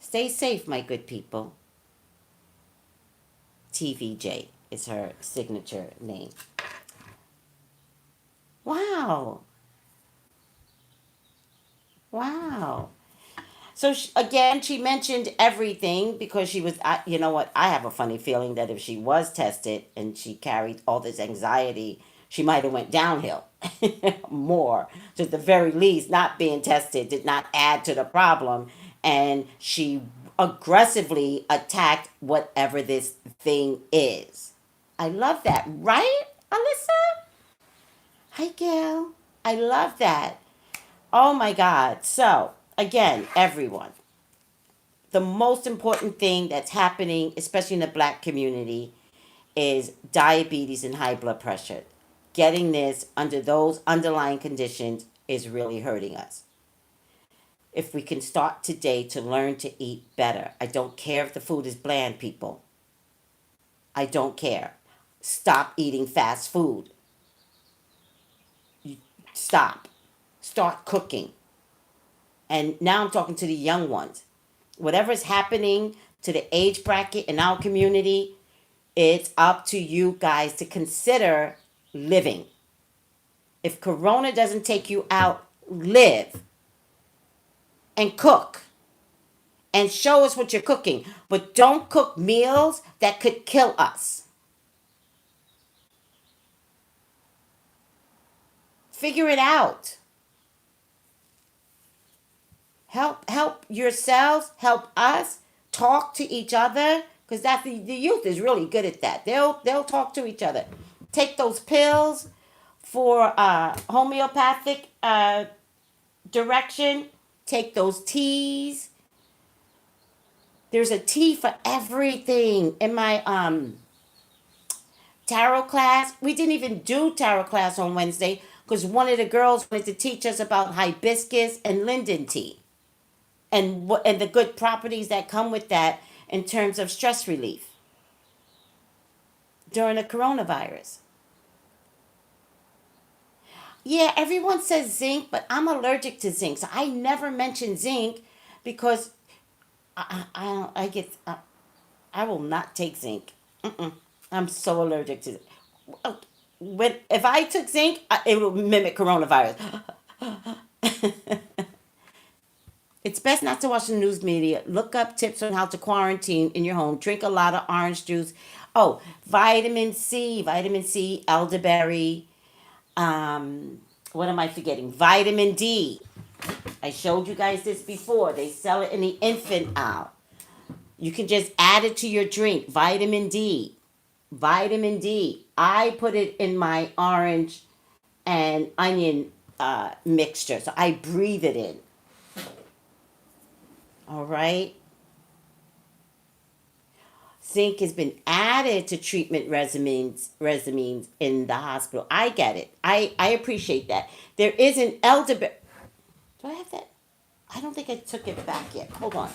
A: Stay safe, my good people. TVJ is her signature name. Wow. Wow. So again, she mentioned everything because she was, you know what? I have a funny feeling that if she was tested and she carried all this anxiety, she might have went downhill more. So at the very least, not being tested did not add to the problem, and she aggressively attacked whatever this thing is. I love that, right, Alyssa? Hi, Gail. I love that. Oh my God. So, again, everyone, the most important thing that's happening, especially in the black community, is diabetes and high blood pressure. Getting this under those underlying conditions is really hurting us. If we can start today to learn to eat better, I don't care if the food is bland, people. I don't care. Stop eating fast food. Stop. Start cooking. And now I'm talking to the young ones. Whatever is happening to the age bracket in our community, it's up to you guys to consider living. If Corona doesn't take you out, live and cook and show us what you're cooking. But don't cook meals that could kill us. Figure it out. Help yourselves, help us, talk to each other, because that's the youth is really good at that. They'll talk to each other. Take those pills for homeopathic direction. Take those teas. There's a tea for everything. In my tarot class, we didn't even do tarot class on Wednesday because one of the girls wanted to teach us about hibiscus and linden tea. and the good properties that come with that in terms of stress relief during the coronavirus. Yeah, everyone says zinc, but I'm allergic to zinc, so I never mention zinc because I get I will not take zinc. Mm-mm. I'm so allergic to it. When if I took zinc, it would mimic coronavirus. It's best not to watch the news media. Look up tips on how to quarantine in your home. Drink a lot of orange juice. Oh, vitamin C, elderberry. What am I forgetting? Vitamin D. I showed you guys this before. They sell it in the infant aisle. You can just add it to your drink. Vitamin D. Vitamin D. I put it in my orange and onion mixture. So I breathe it in. All right. Zinc has been added to treatment regimens in the hospital. I get it. I appreciate that. There is an elderberry. Do I have that? I don't think I took it back yet. Hold on.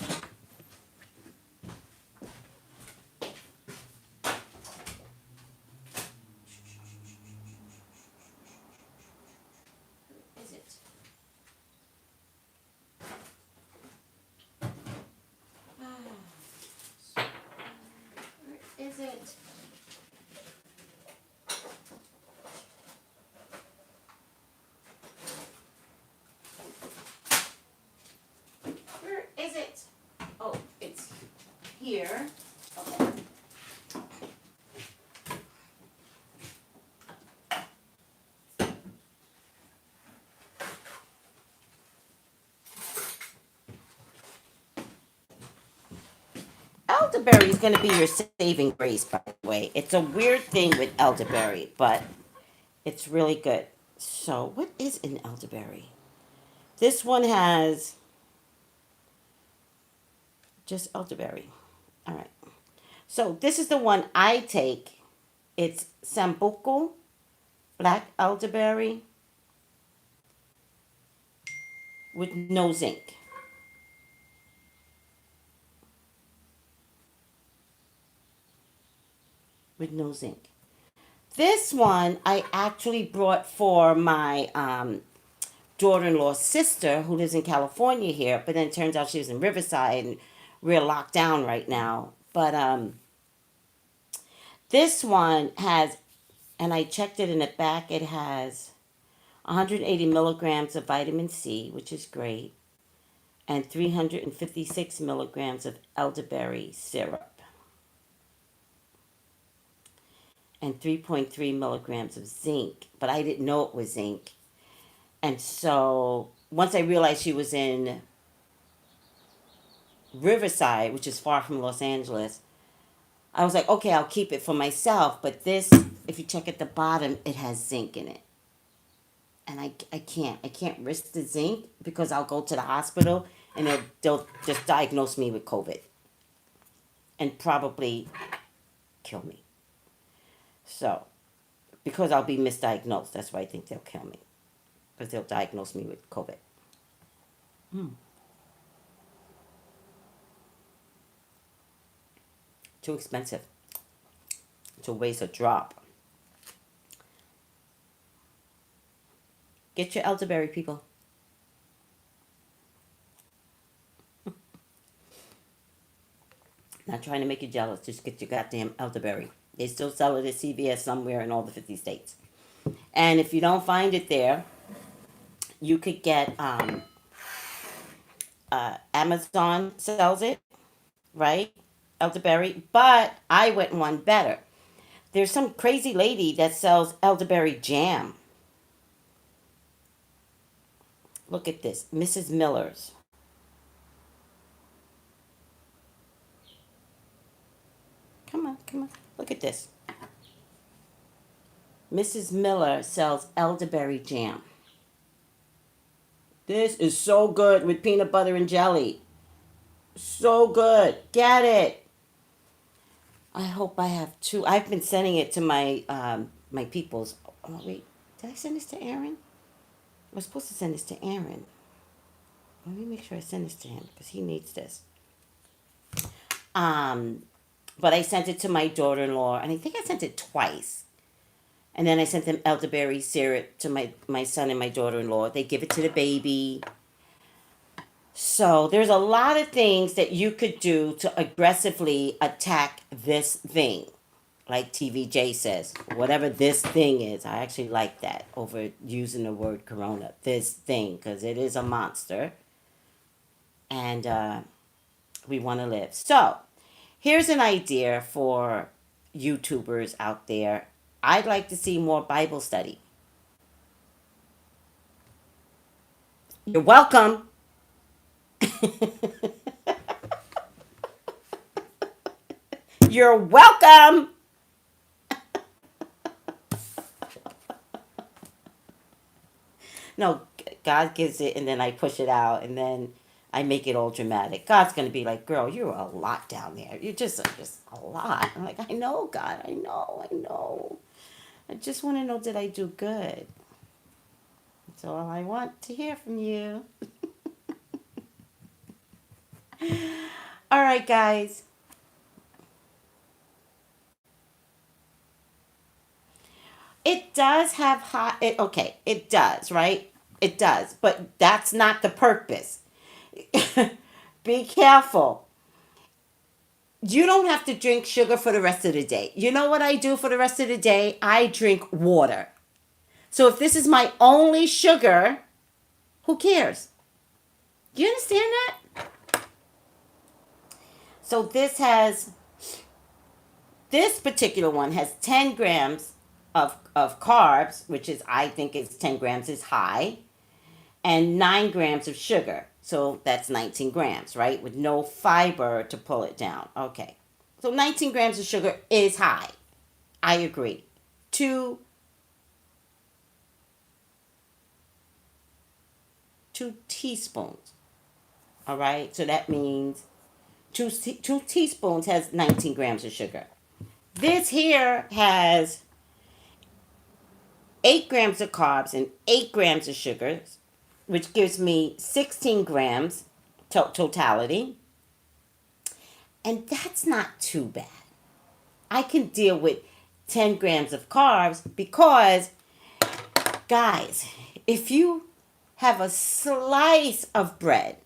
A: Is it? Where is it? Where is it? Oh, it's here. Okay. Elderberry is going to be your saving grace, by the way. It's a weird thing with elderberry, but it's really good. So, what is an elderberry? This one has just elderberry. All right. So, this is the one I take. It's Sambuco, black elderberry with no zinc. With no zinc. This one I actually brought for my daughter-in-law's sister who lives in California here, but then it turns out she was in Riverside and we're locked down right now. But this one has, and I checked it in the back, it has 180 milligrams of vitamin C, which is great, and 356 milligrams of elderberry syrup, and 3.3 milligrams of zinc. But I didn't know it was zinc. And so once I realized she was in Riverside, which is far from Los Angeles, I was like, okay, I'll keep it for myself. But this, if you check at the bottom, it has zinc in it. And I can't risk the zinc because I'll go to the hospital and they'll just diagnose me with COVID and probably kill me. So, because I'll be misdiagnosed, that's why I think they'll kill me because they'll diagnose me with COVID. Too expensive to waste a drop. Get your elderberry, people. Not trying to make you jealous. Just get your goddamn elderberry. They still sell it at CVS somewhere in all the 50 states. And if you don't find it there, you could get Amazon sells it, right? Elderberry. But I went one better. There's some crazy lady that sells elderberry jam. Look at this, Mrs. Miller's. Come on, come on. Look at this. Mrs. Miller sells elderberry jam. This is so good with peanut butter and jelly. So good. Get it. I hope I have two. I've been sending it to my peoples. Oh wait, did I send this to Aaron? I was supposed to send this to Aaron. Let me make sure I send this to him because he needs this. Um, but I sent it to my daughter-in-law, and I think I sent it twice. And then I sent them elderberry syrup to my son and my daughter-in-law. They give it to the baby. So there's a lot of things that you could do to aggressively attack this thing. Like TVJ says, whatever this thing is. I actually like that over using the word corona. This thing, because it is a monster. And we want to live. So here's an idea for YouTubers out there. I'd like to see more Bible study. You're welcome. You're welcome. No, God gives it, and then I push it out, and then I make it all dramatic. God's gonna be like, "Girl, you're a lot down there. You're just a lot." I'm like, "I know, God. I know. I know. I just want to know that I do good. That's all I want to hear from you." All right, guys. It does have high. Okay, it does, right? It does, but that's not the purpose. Be careful. You don't have to drink sugar for the rest of the day. You know what I do for the rest of the day? I drink water. So if this is my only sugar, who cares? You understand that? So this particular one has 10 grams of carbs, which is, I think is 10 grams is high, and 9 grams of sugar. So that's 19 grams, right? With no fiber to pull it down. Okay. So 19 grams of sugar is high. I agree. Two 2 teaspoons. All right. So that means two teaspoons has 19 grams of sugar. This here has 8 grams of carbs and 8 grams of sugars, which gives me 16 grams totality. And that's not too bad. I can deal with 10 grams of carbs because, guys, if you have a slice of bread,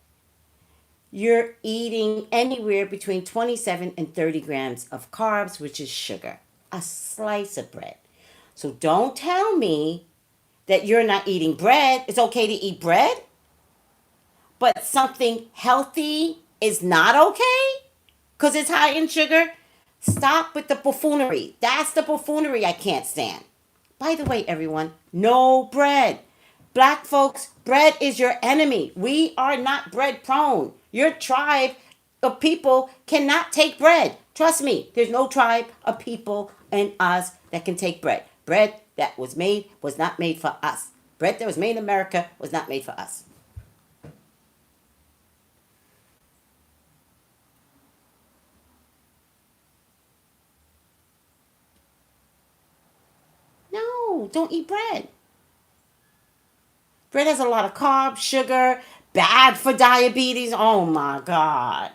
A: you're eating anywhere between 27 and 30 grams of carbs, which is sugar. A slice of bread. So don't tell me that you're not eating bread. It's okay to eat bread, but something healthy is not okay because it's high in sugar. Stop with the buffoonery. That's the buffoonery I can't stand. By the way, everyone, no bread. Black folks, bread is your enemy. We are not bread prone. Your tribe of people cannot take bread. Trust me, there's no tribe of people in us that can take bread. Bread that was made was not made for us. Bread that was made in America was not made for us. No, don't eat bread. Bread has a lot of carbs, sugar, bad for diabetes. Oh my God.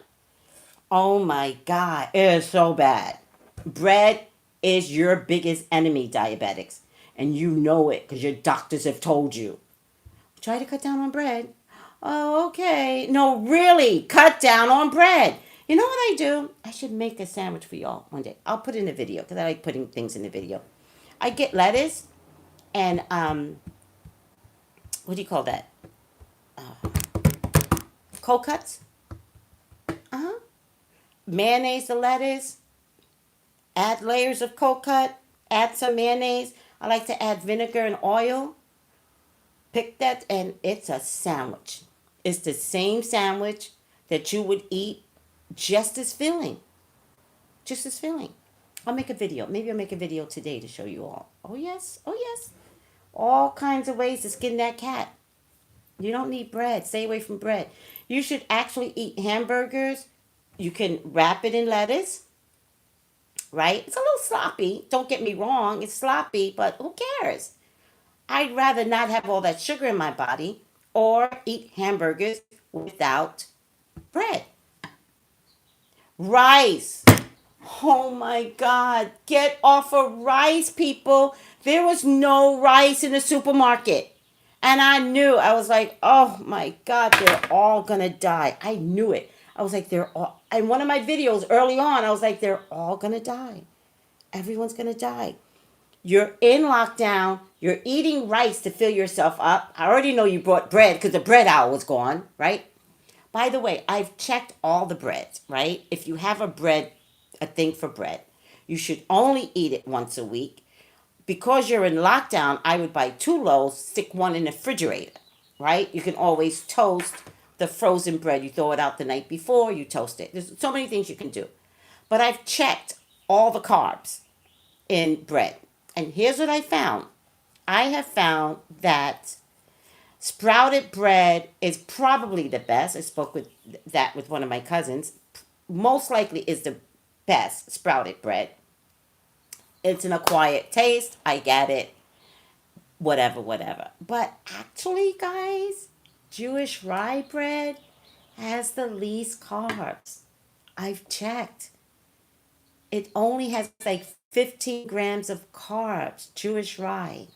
A: Oh my God. It is so bad. Bread is your biggest enemy, diabetics. And you know it because your doctors have told you. Try to cut down on bread. Oh, okay. No, really, cut down on bread. You know what I do? I should make a sandwich for y'all one day. I'll put in a video because I like putting things in the video. I get lettuce and what do you call that? Cold cuts. Uh huh. Mayonnaise, the lettuce. Add layers of cold cut. Add some mayonnaise. I like to add vinegar and oil. Pick that, and it's a sandwich. It's the same sandwich that you would eat, just as filling. Just as filling. I'll make a video. Maybe I'll make a video today to show you all. Oh, yes. Oh, yes. All kinds of ways to skin that cat. You don't need bread. Stay away from bread. You should actually eat hamburgers. You can wrap it in lettuce, right? It's a little sloppy. Don't get me wrong. It's sloppy, but who cares? I'd rather not have all that sugar in my body or eat hamburgers without bread. Rice. Oh my God. Get off of rice, people. There was no rice in the supermarket. And I knew, I was like, oh my God, they're all gonna die. I knew it. I was like, they're all, in one of my videos early on, I was like, they're all gonna die. Everyone's gonna die. You're in lockdown. You're eating rice to fill yourself up. I already know you brought bread because the bread aisle was gone, right? By the way, I've checked all the breads, right? If you have a thing for bread, you should only eat it once a week. Because you're in lockdown, I would buy two loaves, stick one in the refrigerator, right? You can always toast the frozen bread. You throw it out the night before, you toast it. There's so many things you can do. But I've checked all the carbs in bread. And here's what I found. I have found that sprouted bread is probably the best. I spoke with that with one of my cousins. Most likely is the best sprouted bread. It's an acquired taste. I get it. Whatever, whatever. But actually, guys, Jewish rye bread has the least carbs. I've checked. It only has like 15 grams of carbs, Jewish rye.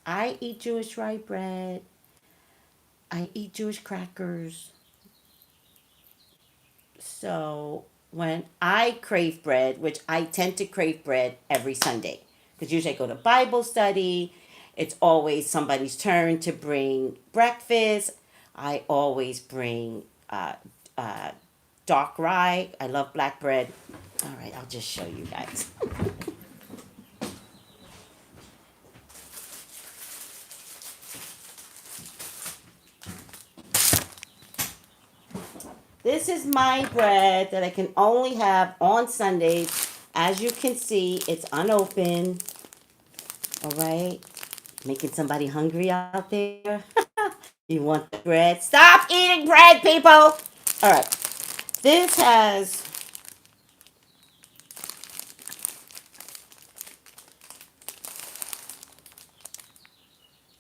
A: I eat Jewish rye bread. I eat Jewish crackers. So when I crave bread, which I tend to crave bread every Sunday, because usually I go to Bible study, it's always somebody's turn to bring breakfast. I always bring uh, dark rye. I love black bread. All right, I'll just show you guys. This is my bread that I can only have on Sundays. As you can see, it's unopened. All right. Making somebody hungry out there. You want the bread? Stop eating bread, people! All right. This has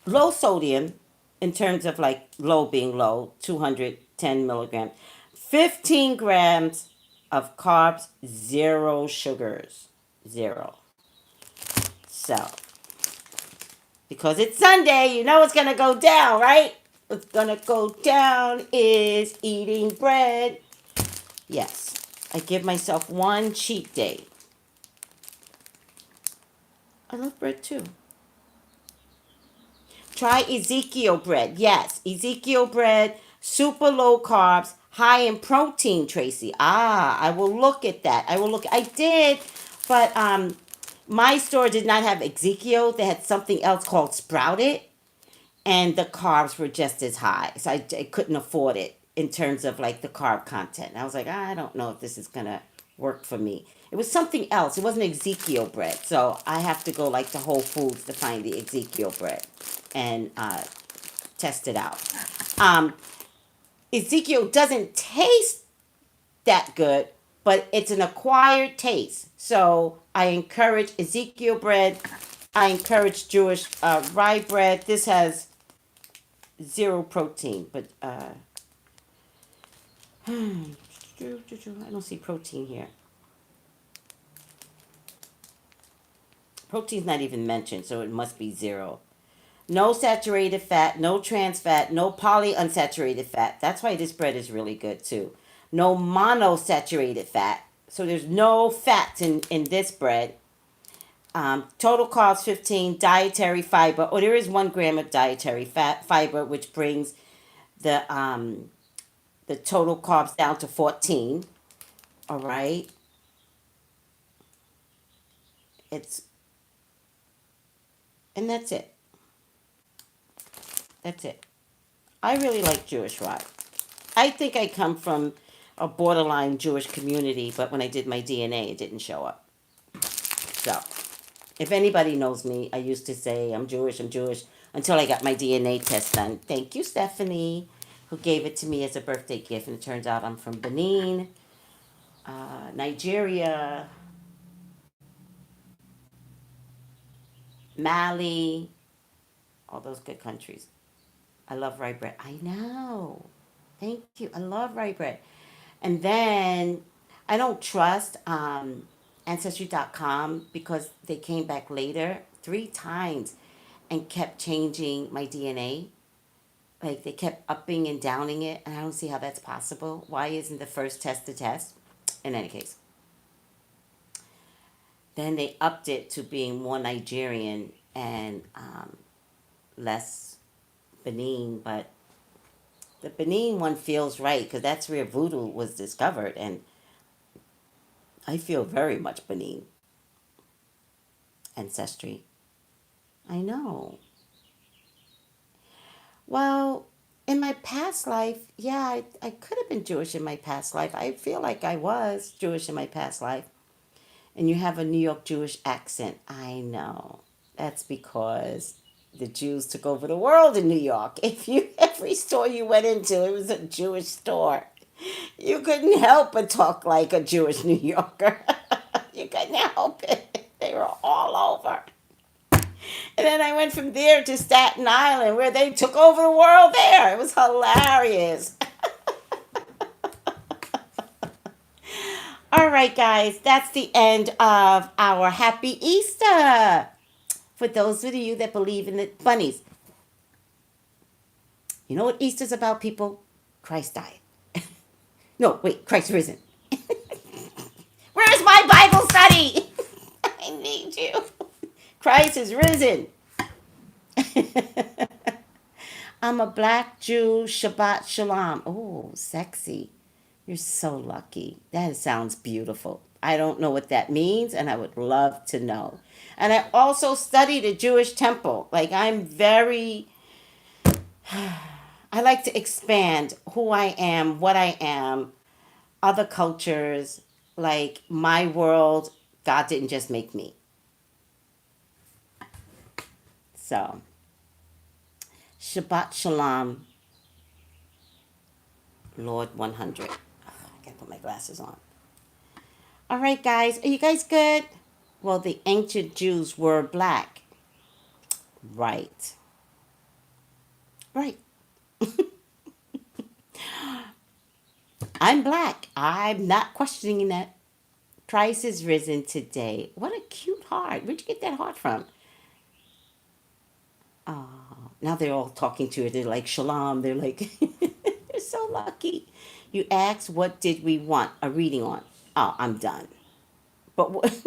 A: low sodium in terms of like low being low, 210 milligrams, 15 grams of carbs, zero sugars, zero. So, because it's Sunday, you know it's gonna go down, right? What's gonna go down is eating bread. Yes, I give myself one cheat day. I love bread too. Try Ezekiel bread. Yes, Ezekiel bread, super low carbs, high in protein, Tracy. Ah, I will look at that. I will look. I did, but my store did not have Ezekiel. They had something else called Sprouted, and the carbs were just as high. So I couldn't afford it in terms of like the carb content. I was like, I don't know if this is gonna work for me. It was something else. It wasn't Ezekiel bread. So I have to go like to Whole Foods to find the Ezekiel bread and test it out. Um, Ezekiel doesn't taste that good, but it's an acquired taste. So I encourage Ezekiel bread. I encourage Jewish rye bread. This has zero protein, but I don't see protein here. Protein's not even mentioned, so it must be zero. No saturated fat, no trans fat, no polyunsaturated fat. That's why this bread is really good too. No monosaturated fat. So there's no fats in this bread. Total carbs 15, dietary fiber. Oh, there is 1 gram of dietary fat fiber, which brings the total carbs down to 14. All right. It's and that's it. That's it. I really like Jewish rye. I think I come from a borderline Jewish community, but when I did my DNA, it didn't show up. So, if anybody knows me, I used to say I'm Jewish, until I got my DNA test done. Thank you, Stephanie, who gave it to me as a birthday gift, and it turns out I'm from Benin, Nigeria, Mali, all those good countries. I love rye bread. I know. Thank you. I love rye bread. And then I don't trust ancestry.com because they came back later 3 times and kept changing my DNA. Like they kept upping and downing it, and I don't see how that's possible. Why isn't the first test the test? In any case, then they upped it to being more Nigerian and less Benin, but the Benin one feels right because that's where voodoo was discovered, and I feel very much Benin ancestry. I know. Well, in my past life, yeah, I could have been Jewish in my past life. I feel like I was Jewish in my past life. And you have a New York Jewish accent. I know. That's because the Jews took over the world in New York. If you every store you went into, it was a Jewish store. You couldn't help but talk like a Jewish New Yorker. You couldn't help it. They were all over. And then I went from there to Staten Island where they took over the world there. It was hilarious. All right, guys, that's the end of our Happy Easter. For those of you that believe in the bunnies, you know what Easter's about, people? Christ died. No, wait, Christ risen. Where's my Bible study? I need you. Christ is risen. I'm a black Jew, Shabbat Shalom. Oh, sexy. You're so lucky. That sounds beautiful. I don't know what that means, and I would love to know. And I also studied a Jewish temple. Like, I'm very, I like to expand who I am, what I am, other cultures. Like, my world, God didn't just make me. So, Shabbat Shalom, Lord 100. Ugh, I gotta put my glasses on. All right, guys. Are you guys good? Well, the ancient Jews were black. Right. Right. I'm black. I'm not questioning that. Christ is risen today. What a cute heart. Where'd you get that heart from? Oh, now they're all talking to her. They're like, Shalom. They're like, they're so lucky. You asked, what did we want a reading on? Oh, I'm done. But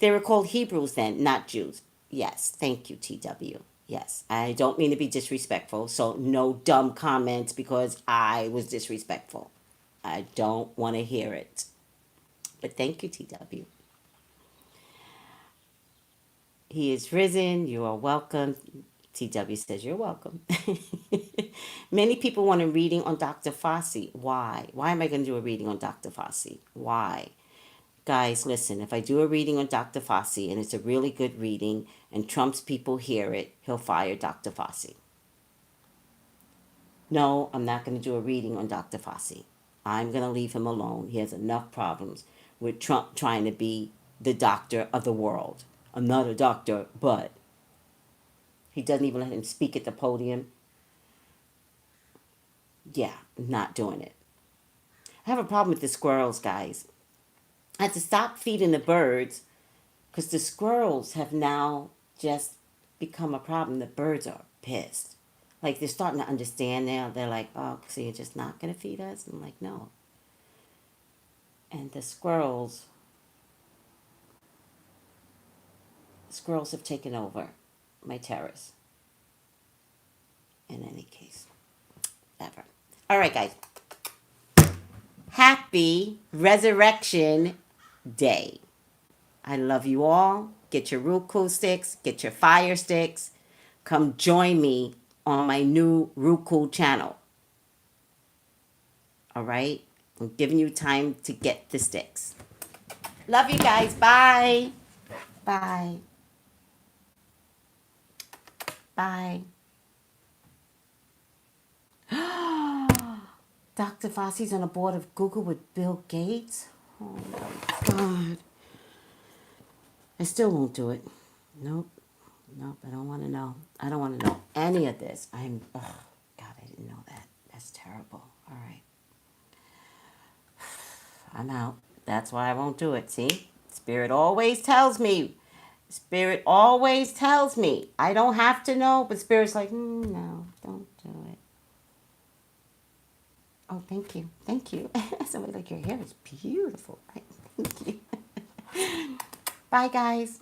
A: they were called Hebrews then, not Jews. Yes, thank you, TW. Yes, I don't mean to be disrespectful, so no dumb comments because I was disrespectful. I don't want to hear it. But thank you, TW. He is risen. You are welcome. TW says you're welcome. Many people want a reading on Dr. Fossey. Why? Why am I going to do a reading on Dr. Fossey? Why? Guys, listen, if I do a reading on Dr. Fossey and it's a really good reading and Trump's people hear it, he'll fire Dr. Fossey. No, I'm not going to do a reading on Dr. Fossey. I'm going to leave him alone. He has enough problems with Trump trying to be the doctor of the world. I'm not a doctor, but he doesn't even let him speak at the podium. Yeah, not doing it. I have a problem with the squirrels, guys. I had to stop feeding the birds because the squirrels have now just become a problem. The birds are pissed. Like, they're starting to understand now. They're like, oh, so you're just not going to feed us? I'm like, no. And the squirrels have taken over my terrace. In any case, ever. All right, guys. Happy Resurrection Day. I love you all. Get your Roku sticks, get your Fire sticks. Come join me on my new Roku channel. All right? I'm giving you time to get the sticks. Love you guys. Bye. Bye. Bye. Dr. Fossey's on a board of Google with Bill Gates. Oh my God. I still won't do it. Nope. Nope, I don't want to know. I don't want to know any of this. Oh, God, I didn't know that. That's terrible. All right. I'm out. That's why I won't do it. See? Spirit always tells me. Spirit always tells me. I don't have to know, but Spirit's like, no, don't do it. Oh, thank you. Thank you. Somebody like, your hair is beautiful. Thank you. Bye, guys.